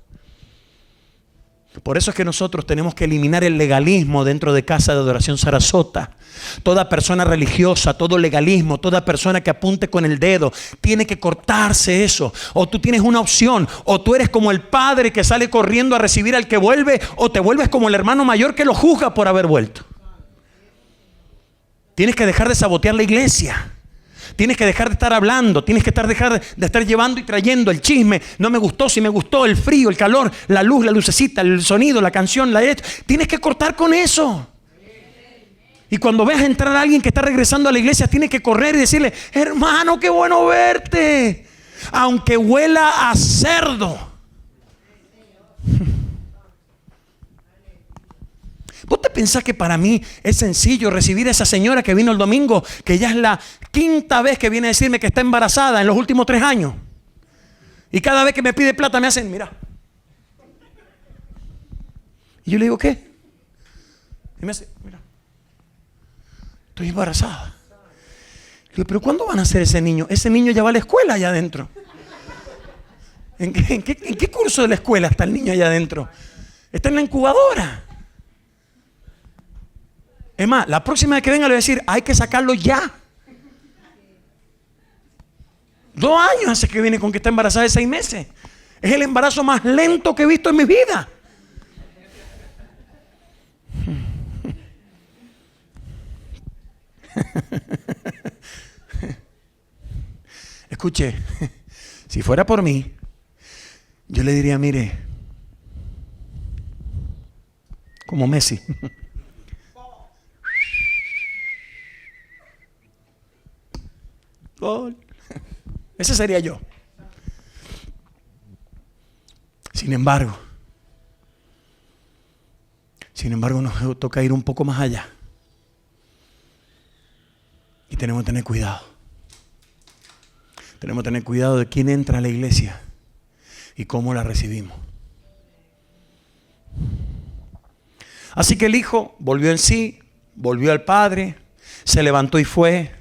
Por eso es que nosotros tenemos que eliminar el legalismo dentro de Casa de Adoración Sarasota. Toda persona religiosa, todo legalismo, toda persona que apunte con el dedo, tiene que cortarse eso. O tú tienes una opción, o tú eres como el padre que sale corriendo a recibir al que vuelve, o te vuelves como el hermano mayor que lo juzga por haber vuelto. Tienes que dejar de sabotear la iglesia. Tienes que dejar de estar hablando, tienes que dejar de estar llevando y trayendo el chisme. No me gustó, si me gustó, el frío, el calor, la luz, la lucecita, el sonido, la canción, tienes que cortar con eso. Y cuando veas entrar a alguien que está regresando a la iglesia, tienes que correr y decirle, hermano, qué bueno verte, aunque huela a cerdo. ¿Vos te pensás que para mí es sencillo recibir a esa señora que vino el domingo, que ya es la 5ª vez que viene a decirme que está embarazada en los últimos 3 años? Y cada vez que me pide plata me hacen, mira. Y yo le digo, ¿qué? Y me hace, mira, estoy embarazada. Le digo, ¿pero cuándo van a hacer ese niño? Ese niño ya va a la escuela allá adentro. ¿En qué curso de la escuela está el niño allá adentro? Está en la incubadora. Es más, la próxima vez que venga le voy a decir, hay que sacarlo ya. 2 años hace que viene con que está embarazada de 6 meses. Es el embarazo más lento que he visto en mi vida. Escuche, si fuera por mí, yo le diría, mire, como Messi. Gol. Ese sería yo. Sin embargo, nos toca ir un poco más allá. Y tenemos que tener cuidado. Tenemos que tener cuidado de quién entra a la iglesia y cómo la recibimos. Así que el hijo volvió en sí, volvió al padre, se levantó y fue,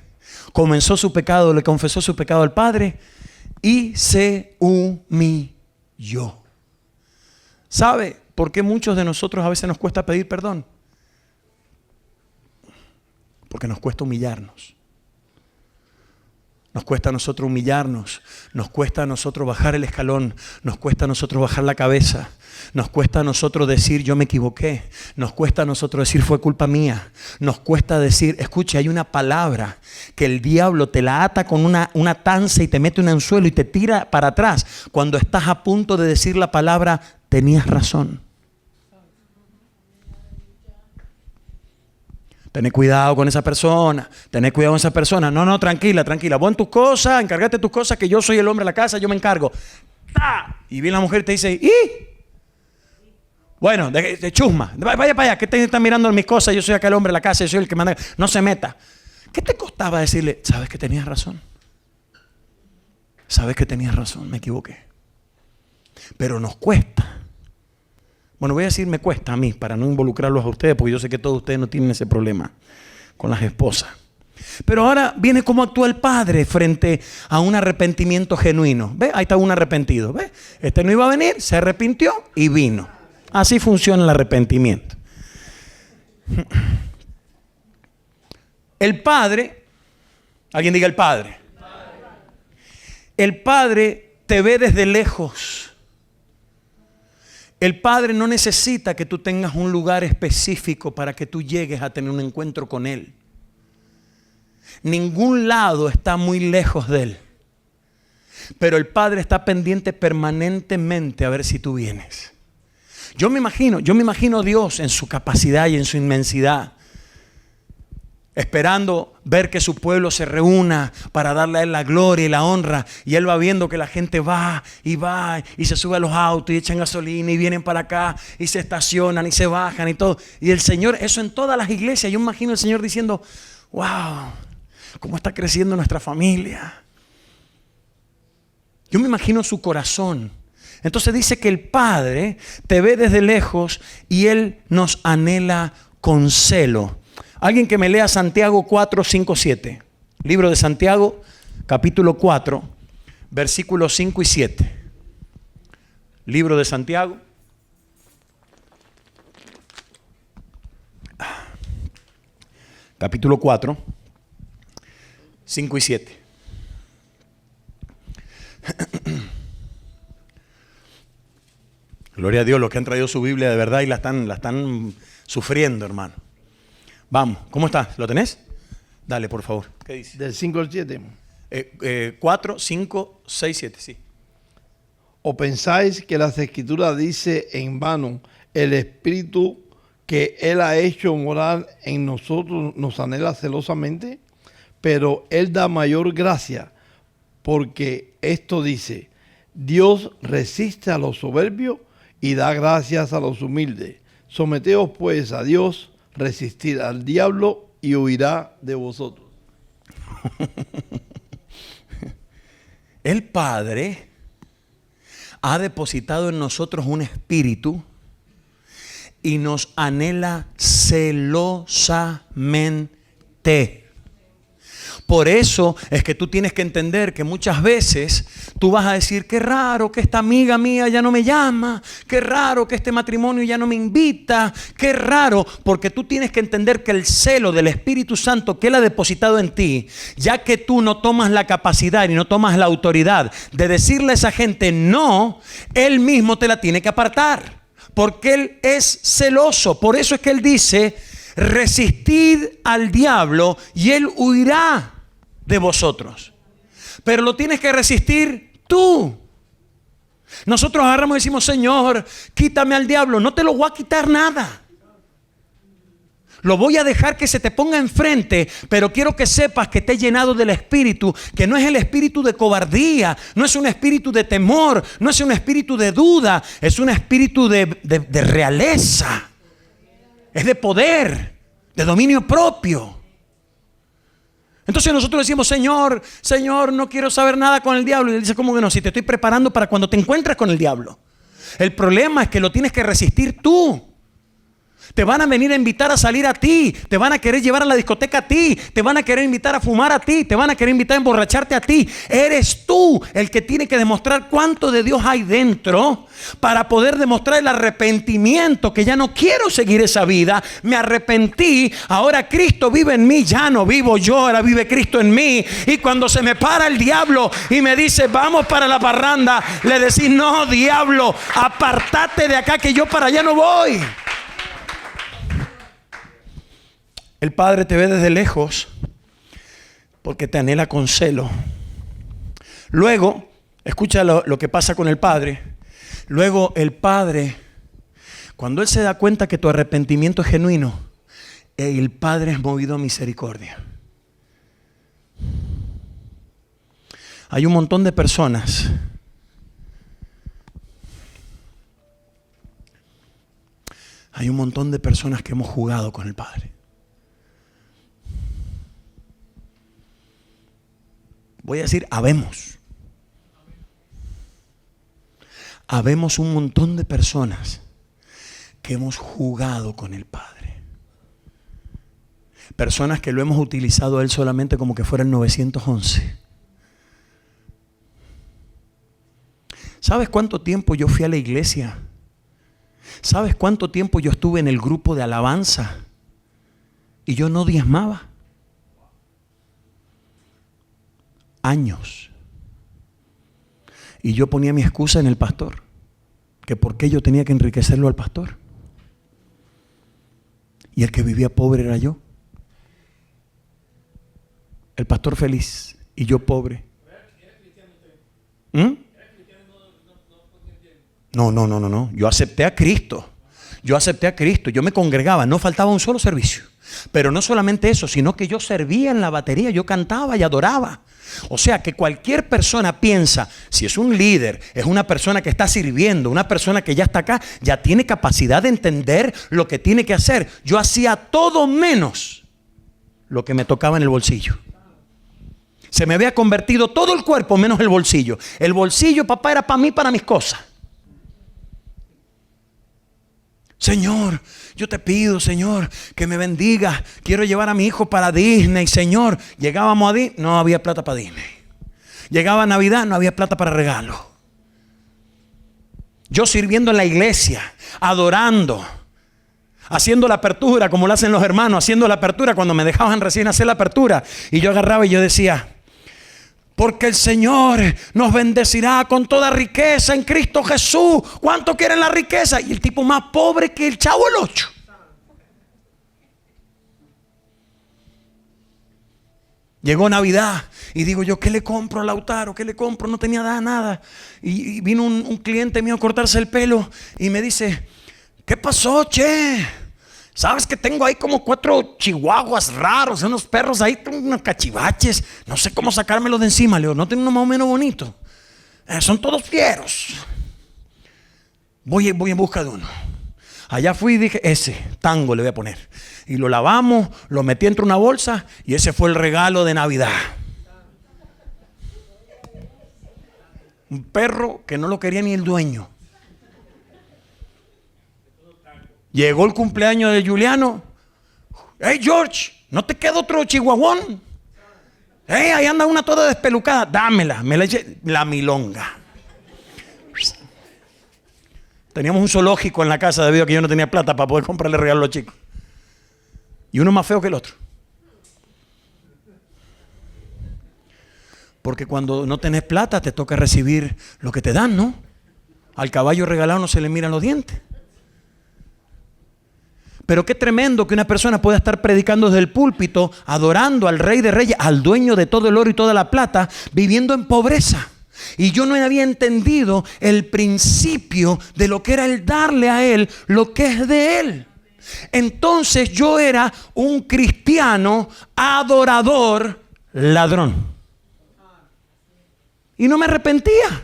comenzó su pecado, le confesó su pecado al padre y se humilló. ¿Sabe por qué muchos de nosotros a veces nos cuesta pedir perdón? Porque nos cuesta humillarnos. Nos cuesta a nosotros humillarnos, nos cuesta a nosotros bajar el escalón, nos cuesta a nosotros bajar la cabeza, nos cuesta a nosotros decir yo me equivoqué, nos cuesta a nosotros decir fue culpa mía, nos cuesta decir, escuche, hay una palabra que el diablo te la ata con una tanza y te mete un anzuelo y te tira para atrás cuando estás a punto de decir la palabra tenías razón. Tené cuidado con esa persona. Tené cuidado con esa persona. No, tranquila. Vos en tus cosas, encárgate de tus cosas, que yo soy el hombre de la casa, yo me encargo. ¡Ta! Y viene la mujer y te dice, ¿y? Bueno, de chusma. Vaya para allá, ¿qué te están mirando en mis cosas? Yo soy acá el hombre de la casa, yo soy el que manda. No se meta. ¿Qué te costaba decirle, sabes que tenías razón? Sabes que tenías razón, me equivoqué. Pero nos cuesta. Bueno, voy a decir me cuesta a mí para no involucrarlos a ustedes porque yo sé que todos ustedes no tienen ese problema con las esposas. Pero ahora viene cómo actúa el padre frente a un arrepentimiento genuino. ¿Ve? Ahí está un arrepentido. ¿Ve? Este no iba a venir, se arrepintió y vino. Así funciona el arrepentimiento. El padre, alguien diga el padre. El padre te ve desde lejos. El Padre no necesita que tú tengas un lugar específico para que tú llegues a tener un encuentro con Él. Ningún lado está muy lejos de Él. Pero el Padre está pendiente permanentemente a ver si tú vienes. Yo me imagino a Dios en su capacidad y en su inmensidad, esperando ver que su pueblo se reúna para darle a Él la gloria y la honra. Y Él va viendo que la gente va y se sube a los autos y echan gasolina y vienen para acá y se estacionan y se bajan y todo. Y el Señor, eso en todas las iglesias. Yo imagino al Señor diciendo, wow, cómo está creciendo nuestra familia. Yo me imagino su corazón. Entonces dice que el Padre te ve desde lejos y Él nos anhela con celo. Alguien que me lea Santiago 4, 5, 7. Libro de Santiago, capítulo 4, versículos 5 y 7. Libro de Santiago. Capítulo 4, 5 y 7. Gloria a Dios, los que han traído su Biblia de verdad y la están sufriendo, hermano. Vamos, ¿cómo estás? ¿Lo tenés? Dale, por favor. ¿Qué dice? Del 5 al 7. 4, 5, 6, 7, sí. ¿O pensáis que las Escrituras dice en vano el Espíritu que Él ha hecho morar en nosotros nos anhela celosamente? Pero Él da mayor gracia, porque esto dice, Dios resiste a los soberbios y da gracias a los humildes. Someteos pues a Dios, resistir al diablo y huirá de vosotros. El Padre ha depositado en nosotros un espíritu y nos anhela celosamente. Por eso es que tú tienes que entender que muchas veces tú vas a decir, qué raro que esta amiga mía ya no me llama, qué raro que este matrimonio ya no me invita, qué raro, porque tú tienes que entender que el celo del Espíritu Santo que Él ha depositado en ti, ya que tú no tomas la capacidad y no tomas la autoridad de decirle a esa gente no, Él mismo te la tiene que apartar, porque Él es celoso. Por eso es que Él dice, resistid al diablo y Él huirá de vosotros. Pero lo tienes que resistir tú. Nosotros agarramos y decimos, Señor, quítame al diablo. No te lo voy a quitar nada. Lo voy a dejar que se te ponga enfrente, pero quiero que sepas que te he llenado del Espíritu, que no es el espíritu de cobardía, no es un espíritu de temor, no es un espíritu de duda, es un espíritu de realeza, es de poder, de dominio propio. Entonces nosotros decimos, Señor, no quiero saber nada con el diablo. Y Él dice, ¿cómo que no? Si te estoy preparando para cuando te encuentres con el diablo. El problema es que lo tienes que resistir tú. Te van a venir a invitar a salir a ti, te van a querer llevar a la discoteca a ti, te van a querer invitar a fumar a ti, te van a querer invitar a emborracharte a ti. Eres tú el que tiene que demostrar cuánto de Dios hay dentro para poder demostrar el arrepentimiento, que ya no quiero seguir esa vida, me arrepentí, ahora Cristo vive en mí, ya no vivo yo, ahora vive Cristo en mí. Y cuando se me para el diablo y me dice, vamos para la parranda, le decís, no, diablo, apartate de acá que yo para allá no voy. El Padre te ve desde lejos porque te anhela con celo. Luego, escucha lo que pasa con el Padre. Luego el Padre, cuando Él se da cuenta que tu arrepentimiento es genuino, el Padre es movido a misericordia. Hay un montón de personas que hemos jugado con el Padre. Voy a decir, habemos un montón de personas que hemos jugado con el Padre. Personas que lo hemos utilizado a Él solamente como que fuera el 911. ¿Sabes cuánto tiempo yo fui a la iglesia? ¿Sabes cuánto tiempo yo estuve en el grupo de alabanza? Y yo no diezmaba. Años. Y yo ponía mi excusa en el pastor, que por qué yo tenía que enriquecerlo al pastor, y el que vivía pobre era yo, el pastor feliz y yo pobre. No, yo acepté a Cristo, yo me congregaba, no faltaba un solo servicio. Pero no solamente eso, sino que yo servía en la batería, yo cantaba y adoraba. O sea que cualquier persona piensa, si es un líder, es una persona que está sirviendo, una persona que ya está acá, ya tiene capacidad de entender lo que tiene que hacer. Yo hacía todo menos lo que me tocaba en el bolsillo. Se me había convertido todo el cuerpo menos el bolsillo. El bolsillo, papá, era para mí, para mis cosas. Señor, yo te pido, Señor, que me bendiga. Quiero llevar a mi hijo para Disney, Señor. Llegábamos a Disney, no había plata para Disney. Llegaba Navidad, no había plata para regalo. Yo sirviendo en la iglesia, adorando, haciendo la apertura como lo hacen los hermanos, haciendo la apertura cuando me dejaban recién hacer la apertura. Y yo agarraba y yo decía, porque el Señor nos bendecirá con toda riqueza en Cristo Jesús. ¿Cuánto quieren la riqueza? Y el tipo más pobre que el Chavo el 8. Llegó Navidad y digo yo, ¿qué le compro a Lautaro? ¿Qué le compro? No tenía nada. Y vino un cliente mío a cortarse el pelo y me dice, ¿qué pasó, che? ¿Sabes que tengo ahí como 4 chihuahuas raros, unos perros ahí, unos cachivaches? No sé cómo sacármelos de encima. Le digo, ¿no tiene uno más o menos bonito? Son todos fieros. Voy en busca de uno. Allá fui y dije, ese tango le voy a poner. Y lo lavamos, lo metí entre una bolsa y ese fue el regalo de Navidad. Un perro que no lo quería ni el dueño. Llegó el cumpleaños de Juliano. Hey George, ¿no te queda otro chihuahuón? Ahí anda una toda despelucada. Dámela. Me la eché. La milonga. Teníamos un zoológico en la casa debido a que yo no tenía plata para poder comprarle regalos a los chicos. Y uno más feo que el otro. Porque cuando no tenés plata te toca recibir lo que te dan, ¿no? Al caballo regalado no se le miran los dientes. Pero qué tremendo que una persona pueda estar predicando desde el púlpito, adorando al Rey de Reyes, al dueño de todo el oro y toda la plata, viviendo en pobreza. Y yo no había entendido el principio de lo que era el darle a Él lo que es de Él. Entonces yo era un cristiano adorador, ladrón. Y no me arrepentía.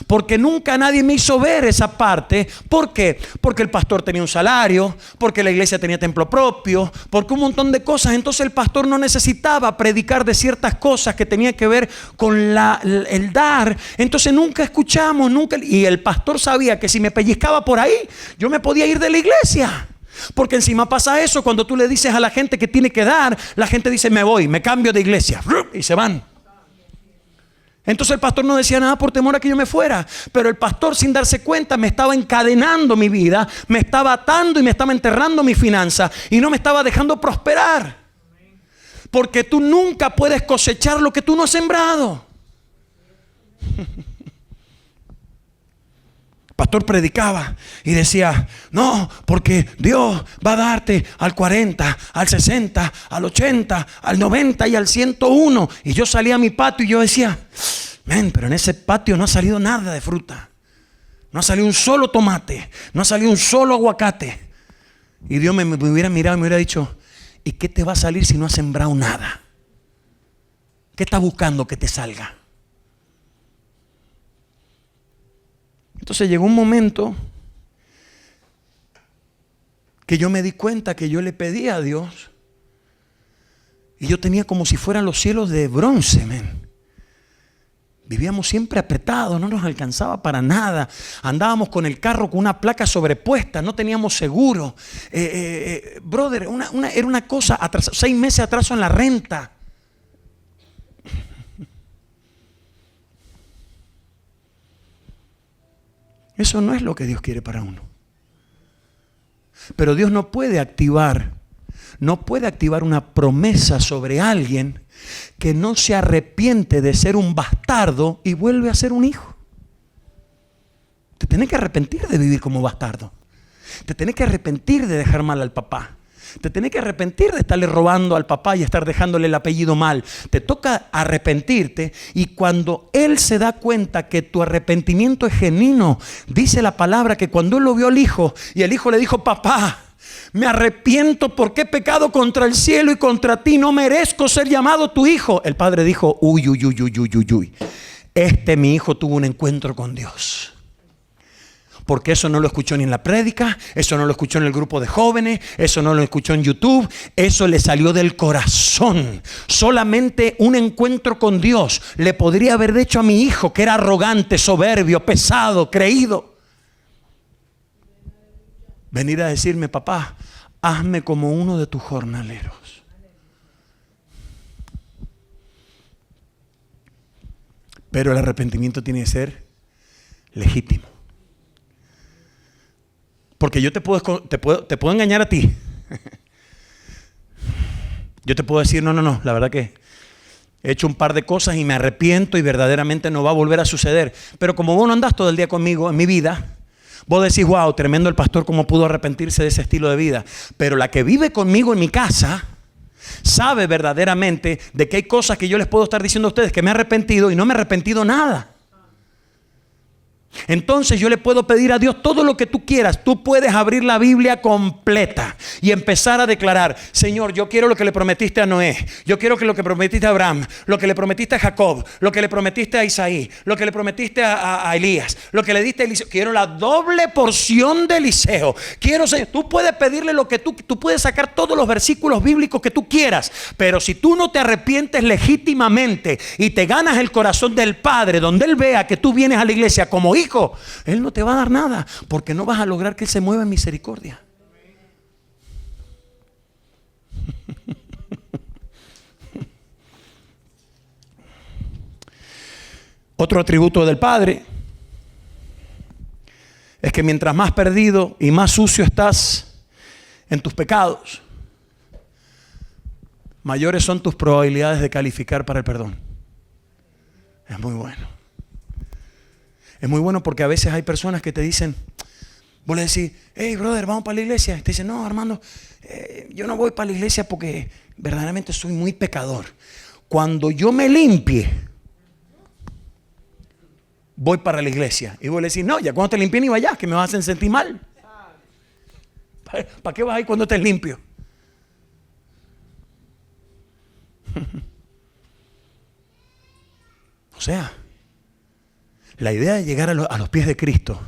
Porque nunca nadie me hizo ver esa parte. ¿Por qué? Porque el pastor tenía un salario, porque la iglesia tenía templo propio, porque un montón de cosas. Entonces el pastor no necesitaba predicar de ciertas cosas que tenían que ver con el dar. Entonces nunca escuchamos, y el pastor sabía que si me pellizcaba por ahí, yo me podía ir de la iglesia. Porque encima pasa eso, cuando tú le dices a la gente que tiene que dar, la gente dice me voy, me cambio de iglesia, y se van. Entonces el pastor no decía nada por temor a que yo me fuera. Pero el pastor, sin darse cuenta, me estaba encadenando mi vida, me estaba atando y me estaba enterrando mi finanza y no me estaba dejando prosperar. Porque tú nunca puedes cosechar lo que tú no has sembrado. El pastor predicaba y decía, no, porque Dios va a darte al 40, al 60, al 80, al 90 y al 101. Y yo salía a mi patio y yo decía, pero en ese patio no ha salido nada de fruta. No ha salido un solo tomate, no ha salido un solo aguacate. Y Dios me hubiera mirado y me hubiera dicho, ¿y qué te va a salir si no has sembrado nada? ¿Qué estás buscando que te salga? Entonces llegó un momento que yo me di cuenta que yo le pedía a Dios y yo tenía como si fueran los cielos de bronce, Vivíamos siempre apretados, no nos alcanzaba para nada. Andábamos con el carro con una placa sobrepuesta, no teníamos seguro. Brother, era una cosa, 6 meses atraso en la renta. Eso no es lo que Dios quiere para uno. Pero Dios no puede activar una promesa sobre alguien que no se arrepiente de ser un bastardo y vuelve a ser un hijo. Te tenés que arrepentir de vivir como bastardo. Te tenés que arrepentir de dejar mal al papá. Te tenés que arrepentir de estarle robando al papá y estar dejándole el apellido mal. Te toca arrepentirte, y cuando él se da cuenta que tu arrepentimiento es genuino, dice la palabra que cuando él lo vio al hijo y el hijo le dijo, papá, me arrepiento porque he pecado contra el cielo y contra ti, no merezco ser llamado tu hijo. El padre dijo, uy, mi hijo tuvo un encuentro con Dios. Porque eso no lo escuchó ni en la prédica, eso no lo escuchó en el grupo de jóvenes, eso no lo escuchó en YouTube, eso le salió del corazón. Solamente un encuentro con Dios le podría haber dicho a mi hijo, que era arrogante, soberbio, pesado, creído, venir a decirme, papá, hazme como uno de tus jornaleros. Pero el arrepentimiento tiene que ser legítimo. Porque yo te puedo engañar a ti. Yo te puedo decir, no, la verdad que he hecho un par de cosas y me arrepiento y verdaderamente no va a volver a suceder. Pero como vos no andás todo el día conmigo en mi vida, vos decís, wow, tremendo el pastor cómo pudo arrepentirse de ese estilo de vida. Pero la que vive conmigo en mi casa sabe verdaderamente de que hay cosas que yo les puedo estar diciendo a ustedes que me he arrepentido y no me he arrepentido nada. Entonces yo le puedo pedir a Dios todo lo que tú quieras. Tú puedes abrir la Biblia completa y empezar a declarar, Señor, yo quiero lo que le prometiste a Noé, yo quiero que lo que prometiste a Abraham, lo que le prometiste a Jacob, lo que le prometiste a Isaí, lo que le prometiste a Elías, lo que le diste a Eliseo. Quiero la doble porción de Eliseo. Quiero, Señor, tú puedes pedirle lo que tú puedes sacar todos los versículos bíblicos que tú quieras, pero si tú no te arrepientes legítimamente y te ganas el corazón del Padre, donde Él vea que tú vienes a la iglesia como hijo, Él no te va a dar nada, porque no vas a lograr que Él se mueva en misericordia. Otro atributo del Padre es que mientras más perdido y más sucio estás en tus pecados, mayores son tus probabilidades de calificar para el perdón. Es muy bueno. Es muy bueno porque a veces hay personas que te dicen, vos le decís, hey brother, vamos para la iglesia. Y te dicen, no Armando, yo no voy para la iglesia porque verdaderamente soy muy pecador. Cuando yo me limpie, voy para la iglesia. Y vos le decís, no, ya cuando te limpien y vayas, que me vas a hacer sentir mal. ¿Para qué vas a ir cuando estés limpio? O sea, la idea de llegar a los pies de Cristo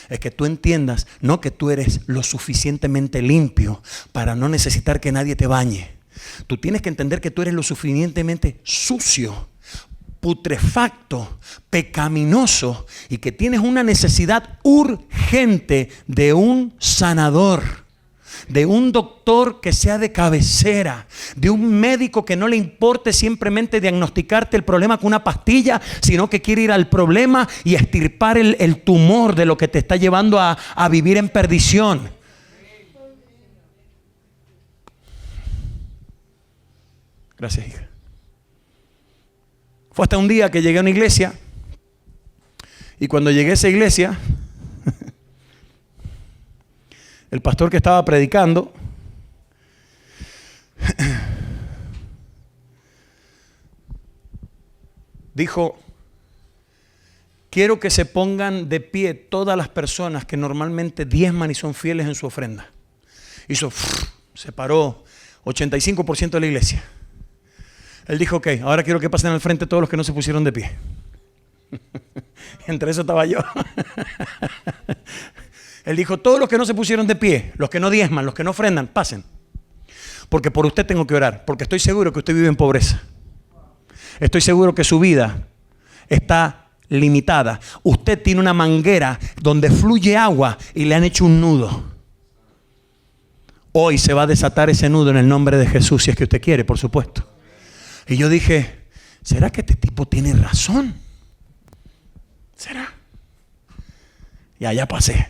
es que tú entiendas, no que tú eres lo suficientemente limpio para no necesitar que nadie te bañe. Tú tienes que entender que tú eres lo suficientemente sucio, putrefacto, pecaminoso y que tienes una necesidad urgente de un sanador, de un doctor que sea de cabecera, de un médico que no le importe simplemente diagnosticarte el problema con una pastilla, sino que quiere ir al problema y extirpar el tumor de lo que te está llevando a vivir en perdición. Gracias, hija. Fue hasta un día que llegué a una iglesia y cuando llegué a esa iglesia, el pastor que estaba predicando dijo, quiero que se pongan de pie todas las personas que normalmente diezman y son fieles en su ofrenda. Se paró 85% de la iglesia. Él dijo, ok, ahora quiero que pasen al frente todos los que no se pusieron de pie. Entre eso estaba yo. Él dijo, todos los que no se pusieron de pie, los que no diezman, los que no ofrendan, pasen. Porque por usted tengo que orar, porque estoy seguro que usted vive en pobreza. Estoy seguro que su vida está limitada. Usted tiene una manguera donde fluye agua y le han hecho un nudo. Hoy se va a desatar ese nudo en el nombre de Jesús, si es que usted quiere, por supuesto. Y yo dije, ¿será que este tipo tiene razón? ¿Será? Y allá pasé.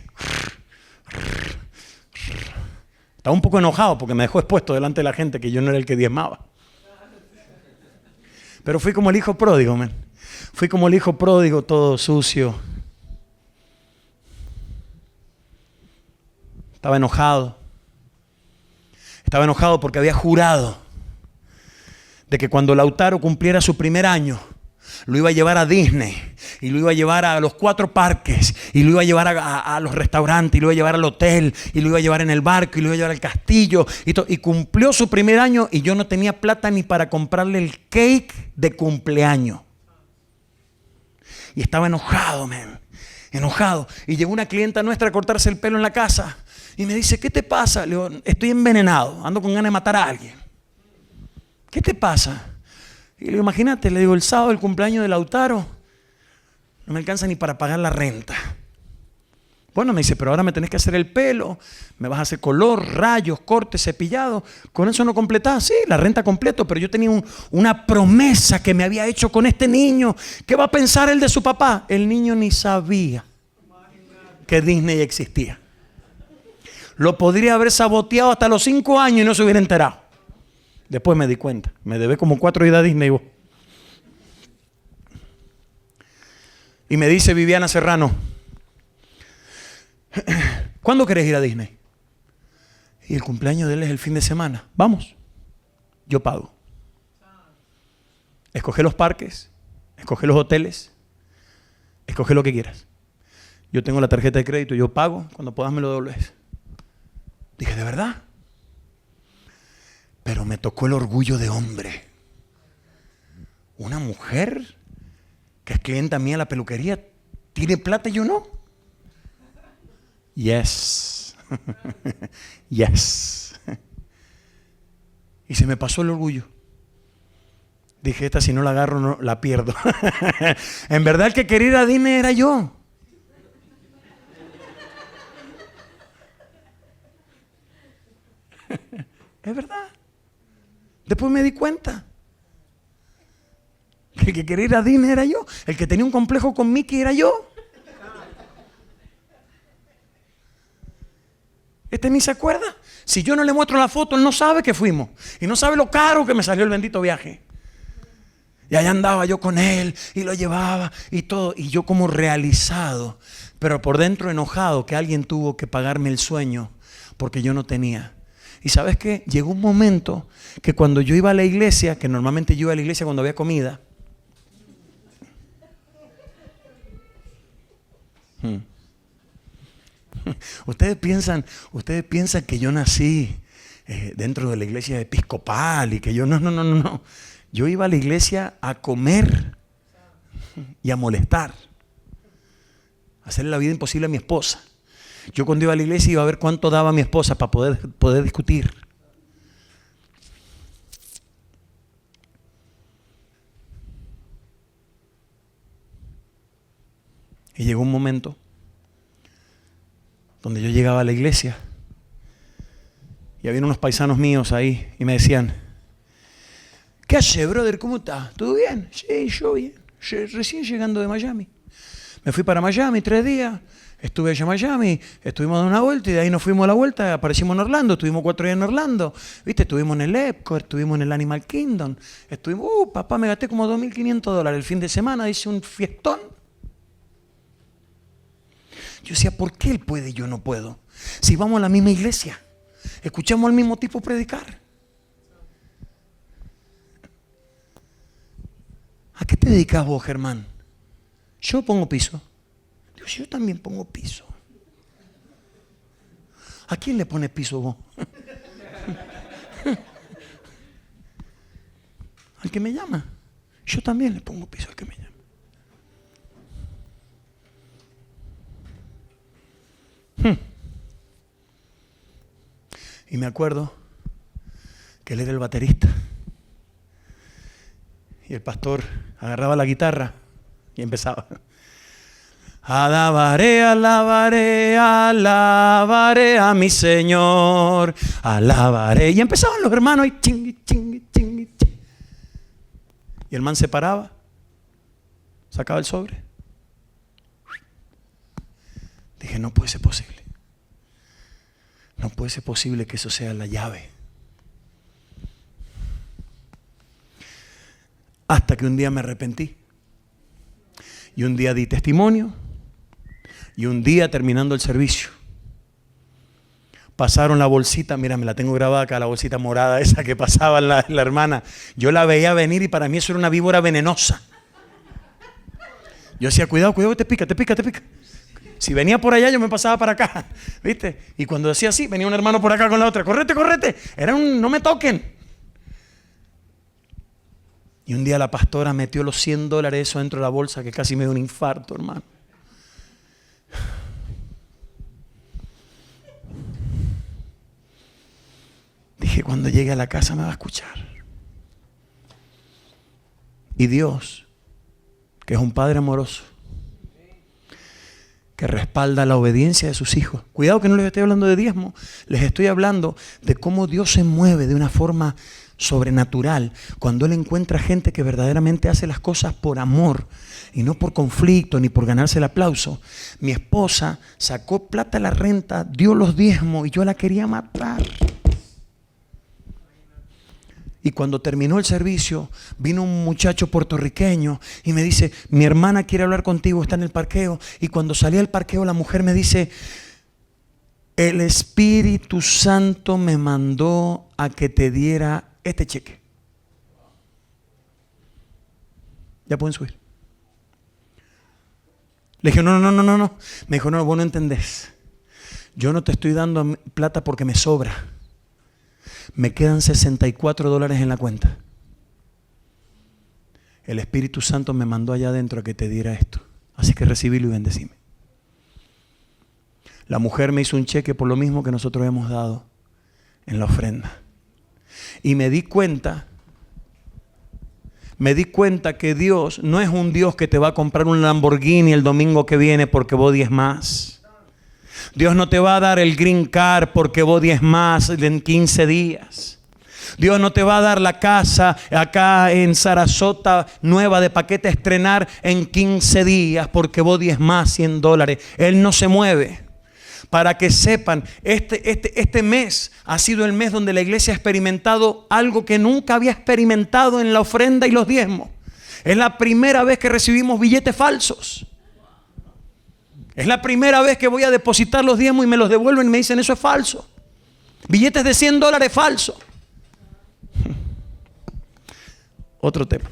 Estaba un poco enojado porque me dejó expuesto delante de la gente que yo no era el que diezmaba. Pero fui como el hijo pródigo, man. Fui como el hijo pródigo, todo sucio. Estaba enojado. Estaba enojado porque había jurado de que cuando Lautaro cumpliera su primer año, lo iba a llevar a Disney y lo iba a llevar a los 4 parques y lo iba a llevar a los restaurantes y lo iba a llevar al hotel y lo iba a llevar en el barco y lo iba a llevar al castillo y cumplió su primer año y yo no tenía plata ni para comprarle el cake de cumpleaños. Y estaba enojado, man, enojado. Y llegó una clienta nuestra a cortarse el pelo en la casa y me dice, ¿qué te pasa? Le digo, estoy envenenado, ando con ganas de matar a alguien. ¿Qué te pasa? Y le digo, imagínate, le digo, el sábado del cumpleaños de Lautaro no me alcanza ni para pagar la renta. Bueno, me dice, pero ahora me tenés que hacer el pelo, me vas a hacer color, rayos, cortes, cepillado. ¿Con eso no completás? Sí, la renta completo, pero yo tenía una promesa que me había hecho con este niño. ¿Qué va a pensar él de su papá? El niño ni sabía que Disney existía. Lo podría haber saboteado hasta los 5 años y no se hubiera enterado. Después me di cuenta. Me debe como 4 idas a Disney. Y me dice Viviana Serrano, ¿cuándo querés ir a Disney? Y el cumpleaños de él es el fin de semana. Vamos. Yo pago. Escoge los parques, escoge los hoteles, escoge lo que quieras. Yo tengo la tarjeta de crédito, yo pago, cuando puedas me lo dobles. Dije, ¿de verdad? Pero me tocó el orgullo de hombre. Una mujer que es clienta mía en la peluquería tiene plata y yo no. Yes. Yes. Y se me pasó el orgullo. Dije, esta si no la agarro, no, la pierdo. En verdad el que quería ir a Disney era yo. Es verdad. Después me di cuenta. El que quería ir a Disney era yo. El que tenía un complejo con Mickey era yo. Este ni se acuerda. Si yo no le muestro la foto, él no sabe que fuimos. Y no sabe lo caro que me salió el bendito viaje. Y allá andaba yo con él y lo llevaba y todo. Y yo como realizado, pero por dentro enojado que alguien tuvo que pagarme el sueño porque yo no tenía. Y ¿sabes qué? Llegó un momento que cuando yo iba a la iglesia, que normalmente yo iba a la iglesia cuando había comida. Ustedes piensan que yo nací dentro de la iglesia episcopal y que yo no. Yo iba a la iglesia a comer y a molestar, a hacerle la vida imposible a mi esposa. Yo cuando iba a la iglesia iba a ver cuánto daba mi esposa para poder discutir. Y llegó un momento donde yo llegaba a la iglesia y había unos paisanos míos ahí y me decían: ¿qué haces, brother? ¿Cómo estás? ¿Todo bien? Sí, yo bien. Recién llegando de Miami. Me fui para Miami 3 días. Estuve allá en Miami, estuvimos dando una vuelta y de ahí nos fuimos a la vuelta, aparecimos en Orlando, estuvimos 4 días en Orlando, ¿viste? Estuvimos en el Epcot, estuvimos en el Animal Kingdom, estuvimos, papá, me gasté como $2.500 el fin de semana, hice un fiestón. Yo decía, ¿por qué él puede y yo no puedo? Si vamos a la misma iglesia, escuchamos al mismo tipo predicar. ¿A qué te dedicas vos, Germán? Yo pongo piso. Digo, yo también pongo piso. ¿A quién le pones piso vos? Al que me llama. Yo también le pongo piso al que me llama. Y me acuerdo que él era el baterista. Y el pastor agarraba la guitarra y empezaba: alabaré, alabaré, alabaré a mi Señor, alabaré. Y empezaban los hermanos y chingui, chingui, chingui, chingui. Y el man se paraba, sacaba el sobre. Dije, no puede ser posible. No puede ser posible que eso sea la llave. Hasta que un día me arrepentí. Y un día di testimonio. Y un día terminando el servicio, pasaron la bolsita, mira, me la tengo grabada acá, la bolsita morada esa que pasaba la hermana. Yo la veía venir y para mí eso era una víbora venenosa. Yo decía, cuidado, cuidado, te pica. Si venía por allá, yo me pasaba para acá, ¿viste? Y cuando decía así, venía un hermano por acá con la otra, correte. Era no me toquen. Y un día la pastora metió los $100 eso dentro de la bolsa, que casi me dio un infarto, hermano. Dije, cuando llegue a la casa me va a escuchar. Y Dios, que es un Padre amoroso, que respalda la obediencia de sus hijos. Cuidado que no les estoy hablando de diezmo, les estoy hablando de cómo Dios se mueve de una forma sobrenatural cuando Él encuentra gente que verdaderamente hace las cosas por amor y no por conflicto ni por ganarse el aplauso. Mi esposa sacó plata a la renta, dio los diezmos y yo la quería matar. Y cuando terminó el servicio, vino un muchacho puertorriqueño y me dice, mi hermana quiere hablar contigo, está en el parqueo. Y cuando salí al parqueo, la mujer me dice, el Espíritu Santo me mandó a que te diera este cheque. Ya pueden subir. Le dije, no. Me dijo, no, vos no entendés. Yo no te estoy dando plata porque me sobra. Me quedan $64 en la cuenta. El Espíritu Santo me mandó allá adentro a que te diera esto. Así que recibílo y bendecime. La mujer me hizo un cheque por lo mismo que nosotros hemos dado en la ofrenda. Y me di cuenta que Dios no es un Dios que te va a comprar un Lamborghini el domingo que viene porque vos diezmás. Dios no te va a dar el green card porque vos diezmás en 15 días. Dios no te va a dar la casa acá en Sarasota nueva de paquete a estrenar en 15 días porque vos diezmás $100. Él no se mueve. Para que sepan, este mes ha sido el mes donde la iglesia ha experimentado algo que nunca había experimentado en la ofrenda y los diezmos. Es la primera vez que recibimos billetes falsos. Es la primera vez que voy a depositar los diezmos y me los devuelven y me dicen eso es falso. Billetes de $100 falsos. Otro tema.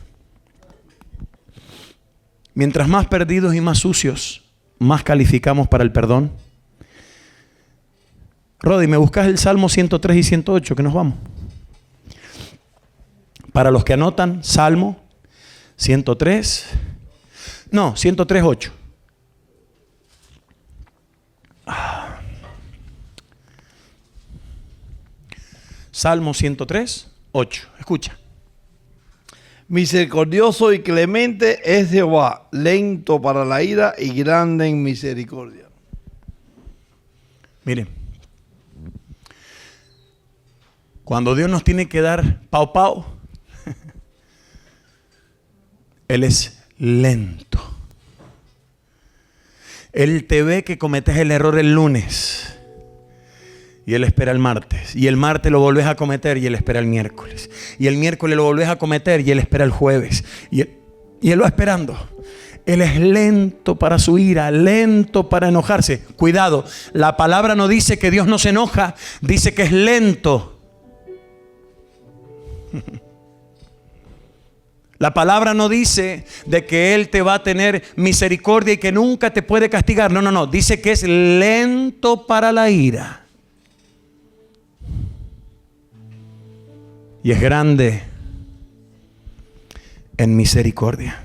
Mientras más perdidos y más sucios, más calificamos para el perdón. Rodi, ¿me buscas el Salmo 103 y 108? Que nos vamos. Para los que anotan, Salmo 103. No, 103, 8. Salmo 103, 8. Escucha. Misericordioso y clemente es Jehová, lento para la ira y grande en misericordia. Miren. Cuando Dios nos tiene que dar pau pau, Él es lento. Él te ve que cometes el error el lunes y Él espera el martes. Y el martes lo volvés a cometer y Él espera el miércoles. Y el miércoles lo volvés a cometer y Él espera el jueves. Y Él va esperando. Él es lento para su ira, lento para enojarse. Cuidado, la palabra no dice que Dios no se enoja, dice que es lento. La palabra no dice de que Él te va a tener misericordia y que nunca te puede castigar. No, no, no. Dice que es lento para la ira. Y es grande en misericordia.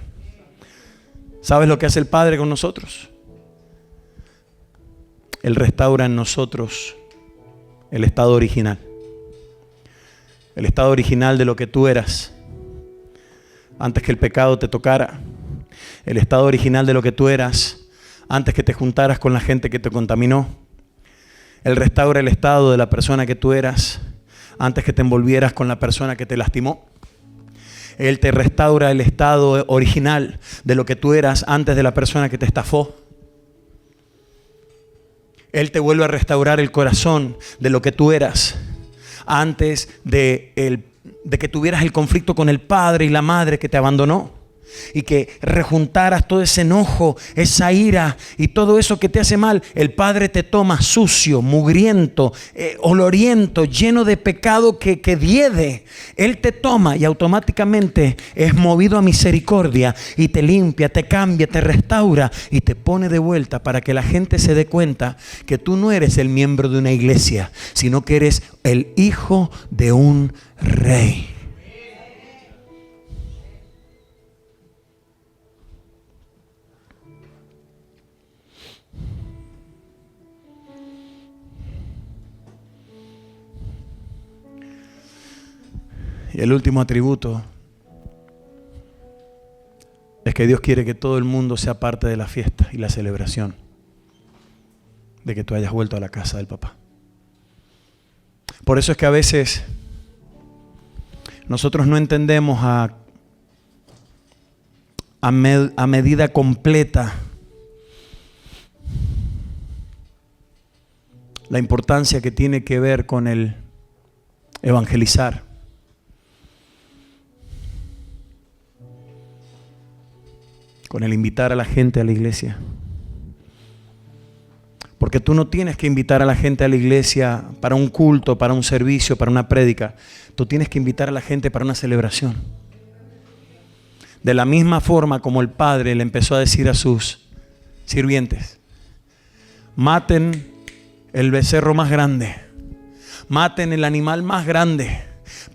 ¿Sabes lo que hace el Padre con nosotros? Él restaura en nosotros el estado original. El estado original de lo que tú eras antes que el pecado te tocara. El estado original de lo que tú eras antes que te juntaras con la gente que te contaminó. Él restaura el estado de la persona que tú eras antes que te envolvieras con la persona que te lastimó. Él te restaura el estado original de lo que tú eras antes de la persona que te estafó. Él te vuelve a restaurar el corazón de lo que tú eras antes de que tuvieras el conflicto con el padre y la madre que te abandonó. Y que rejuntaras todo ese enojo, esa ira y todo eso que te hace mal. El Padre te toma sucio, mugriento, oloriento, lleno de pecado que diede. Él te toma y automáticamente es movido a misericordia y te limpia, te cambia, te restaura y te pone de vuelta para que la gente se dé cuenta que tú no eres el miembro de una iglesia, sino que eres el hijo de un rey. Y el último atributo es que Dios quiere que todo el mundo sea parte de la fiesta y la celebración de que tú hayas vuelto a la casa del papá. Por eso es que a veces nosotros no entendemos a medida completa la importancia que tiene que ver con el evangelizar. Con el invitar a la gente a la iglesia. Porque tú no tienes que invitar a la gente a la iglesia para un culto, para un servicio, para una prédica. Tú tienes que invitar a la gente para una celebración. De la misma forma como el Padre le empezó a decir a sus sirvientes: maten el becerro más grande, maten el animal más grande,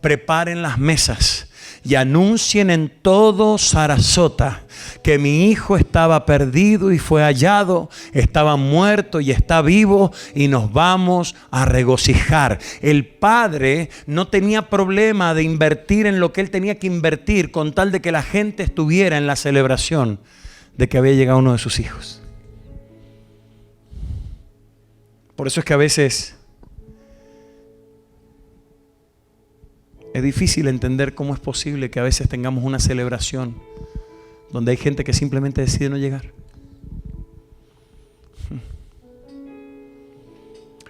preparen las mesas y anuncien en todo Sarasota que mi hijo estaba perdido y fue hallado, estaba muerto y está vivo y nos vamos a regocijar. El padre no tenía problema de invertir en lo que él tenía que invertir con tal de que la gente estuviera en la celebración de que había llegado uno de sus hijos. Por eso es que a veces Es difícil entender cómo es posible que a veces tengamos una celebración donde hay gente que simplemente decide no llegar.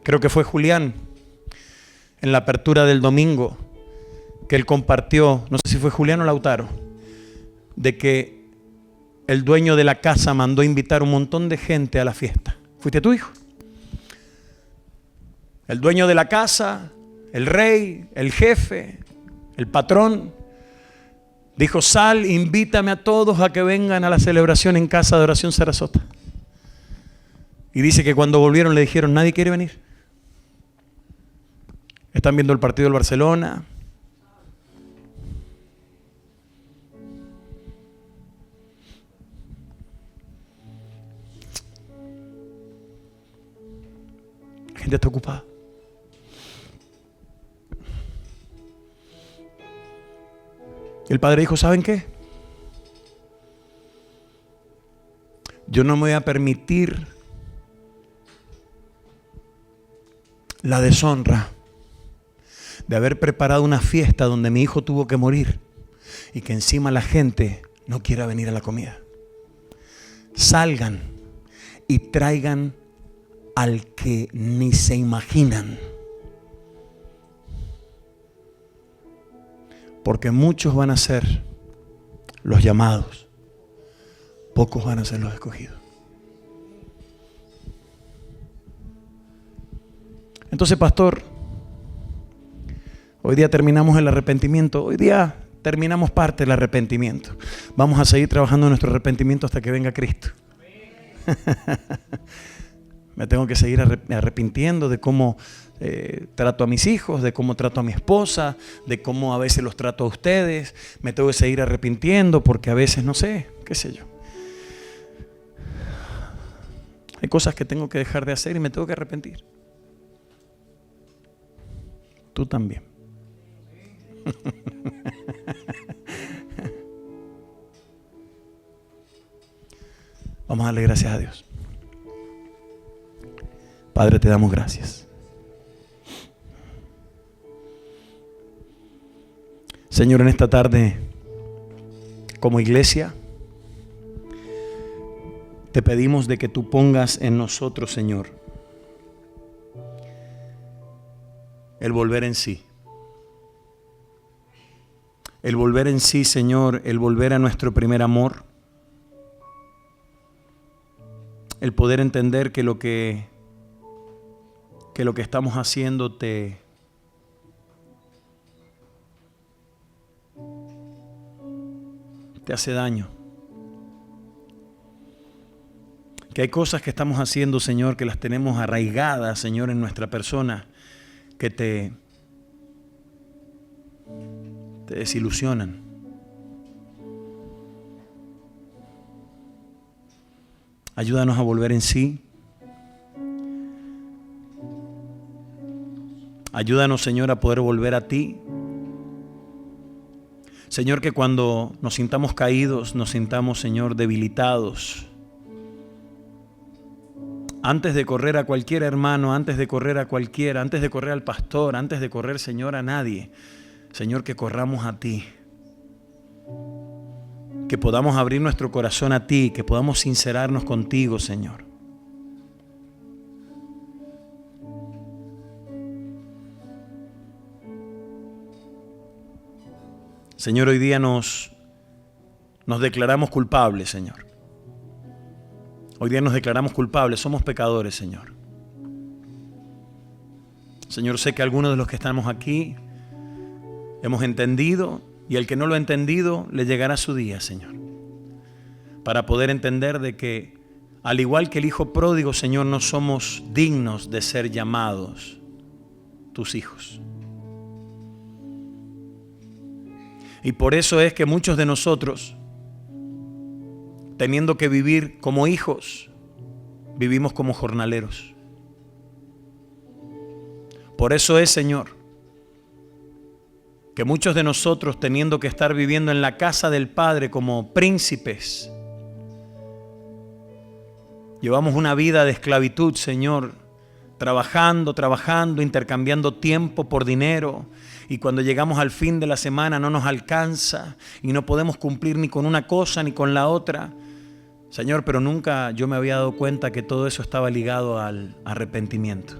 Creo que fue Julián en la apertura del domingo que él compartió, no sé si fue Julián o Lautaro, de que el dueño de la casa mandó invitar un montón de gente a la fiesta. ¿Fuiste tú, hijo? El dueño de la casa, el rey, el jefe, el patrón, dijo: sal, invítame a todos a que vengan a la celebración en casa de oración Sarasota. Y dice que cuando volvieron le dijeron: nadie quiere venir. Están viendo el partido del Barcelona. La gente está ocupada. El padre dijo: ¿saben qué? Yo no me voy a permitir la deshonra de haber preparado una fiesta donde mi hijo tuvo que morir y que encima la gente no quiera venir a la comida. Salgan y traigan al que ni se imaginan. Porque muchos van a ser los llamados, pocos van a ser los escogidos. Entonces, pastor, hoy día terminamos el arrepentimiento. Hoy día terminamos parte del arrepentimiento. Vamos a seguir trabajando en nuestro arrepentimiento hasta que venga Cristo. Me tengo que seguir arrepintiendo de cómo trato a mis hijos, de cómo trato a mi esposa, de cómo a veces los trato a ustedes. Me tengo que seguir arrepintiendo porque a veces, no sé, qué sé yo. Hay cosas que tengo que dejar de hacer y me tengo que arrepentir. Tú también. Vamos a darle gracias a Dios. Padre, te damos gracias. Señor, en esta tarde, como iglesia, te pedimos de que tú pongas en nosotros, Señor, el volver en sí. El volver en sí, Señor, el volver a nuestro primer amor. El poder entender que lo que estamos haciendo te hace daño. Que hay cosas que estamos haciendo, Señor, que las tenemos arraigadas, Señor, en nuestra persona, que te desilusionan. Ayúdanos a volver en sí. Ayúdanos, Señor, a poder volver a ti. Señor, que cuando nos sintamos caídos, nos sintamos, Señor, debilitados. Antes de correr a cualquier hermano, antes de correr a cualquiera, antes de correr al pastor, antes de correr, Señor, a nadie. Señor, que corramos a ti. Que podamos abrir nuestro corazón a ti, que podamos sincerarnos contigo, Señor. Señor, hoy día nos declaramos culpables, Señor. Hoy día nos declaramos culpables, somos pecadores, Señor. Señor, sé que algunos de los que estamos aquí hemos entendido, y el que no lo ha entendido, le llegará su día, Señor. Para poder entender de que, al igual que el hijo pródigo, Señor, no somos dignos de ser llamados tus hijos. Y por eso es que muchos de nosotros, teniendo que vivir como hijos, vivimos como jornaleros. Por eso es, Señor, que muchos de nosotros, teniendo que estar viviendo en la casa del Padre como príncipes, llevamos una vida de esclavitud, Señor, trabajando, intercambiando tiempo por dinero, y cuando llegamos al fin de la semana no nos alcanza y no podemos cumplir ni con una cosa ni con la otra. Señor, pero nunca yo me había dado cuenta que todo eso estaba ligado al arrepentimiento.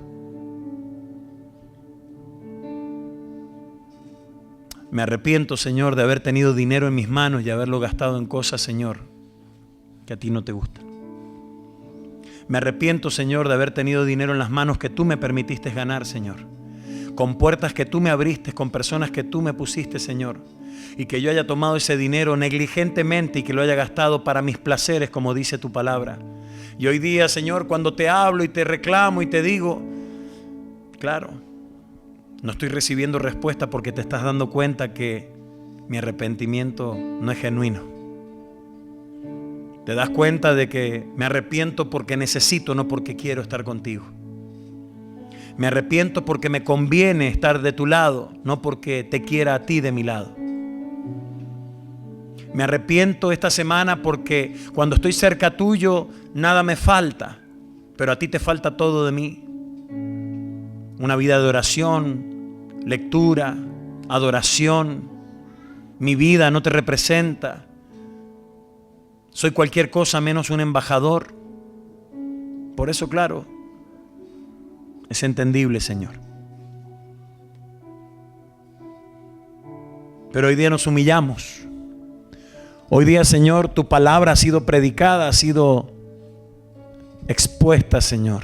Me arrepiento, Señor, de haber tenido dinero en mis manos y haberlo gastado en cosas, Señor, que a ti no te gustan. Me arrepiento, Señor, de haber tenido dinero en las manos que tú me permitiste ganar, Señor. Con puertas que tú me abriste, con personas que tú me pusiste, Señor. Y que yo haya tomado ese dinero negligentemente y que lo haya gastado para mis placeres, como dice tu palabra. Y hoy día, Señor, cuando te hablo y te reclamo y te digo, claro, no estoy recibiendo respuesta porque te estás dando cuenta que mi arrepentimiento no es genuino. Te das cuenta de que me arrepiento porque necesito, no porque quiero estar contigo. Me arrepiento porque me conviene estar de tu lado, no porque te quiera a ti de mi lado. Me arrepiento esta semana porque cuando estoy cerca tuyo nada me falta, pero a ti te falta todo de mí. Una vida de oración, lectura, adoración. Mi vida no te representa. Soy cualquier cosa menos un embajador. Por eso, claro, es entendible, Señor. Pero hoy día nos humillamos. Hoy día, Señor, tu palabra ha sido predicada, ha sido expuesta, Señor.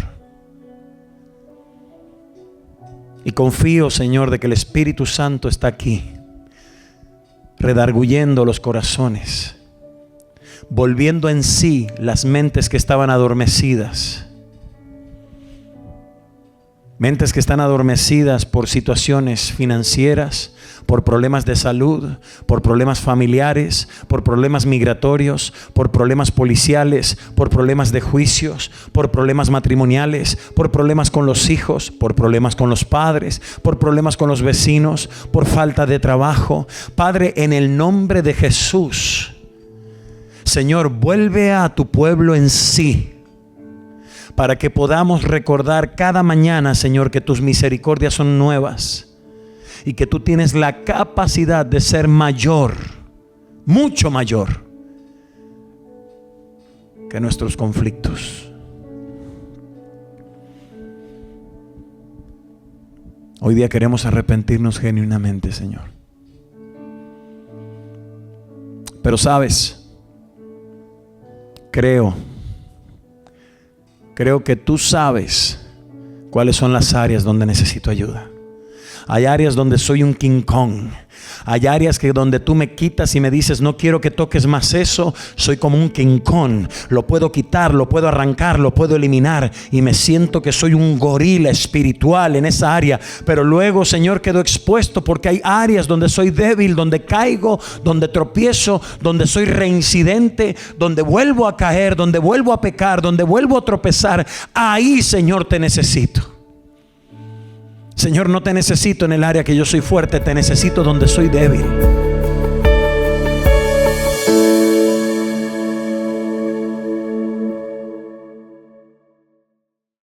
Y confío, Señor, de que el Espíritu Santo está aquí, redarguyendo los corazones, volviendo en sí las mentes que estaban adormecidas. Mentes que están adormecidas por situaciones financieras, por problemas de salud, por problemas familiares, por problemas migratorios, por problemas policiales, por problemas de juicios, por problemas matrimoniales, por problemas con los hijos, por problemas con los padres, por problemas con los vecinos, por falta de trabajo. Padre, en el nombre de Jesús, Señor, vuelve a tu pueblo en sí, para que podamos recordar cada mañana, Señor, que tus misericordias son nuevas y que tú tienes la capacidad de ser mayor, mucho mayor que nuestros conflictos. Hoy día queremos arrepentirnos genuinamente, Señor. Pero sabes, creo que tú sabes cuáles son las áreas donde necesito ayuda. Hay áreas donde soy un King Kong. Hay áreas donde tú me quitas y me dices, no quiero que toques más eso. Soy como un King Kong. Lo puedo quitar, lo puedo arrancar, lo puedo eliminar. Y me siento que soy un gorila espiritual en esa área. Pero luego, Señor, quedo expuesto porque hay áreas donde soy débil, donde caigo, donde tropiezo, donde soy reincidente, donde vuelvo a caer, donde vuelvo a pecar, donde vuelvo a tropezar. Ahí, Señor, te necesito. Señor, no te necesito en el área que yo soy fuerte, te necesito donde soy débil.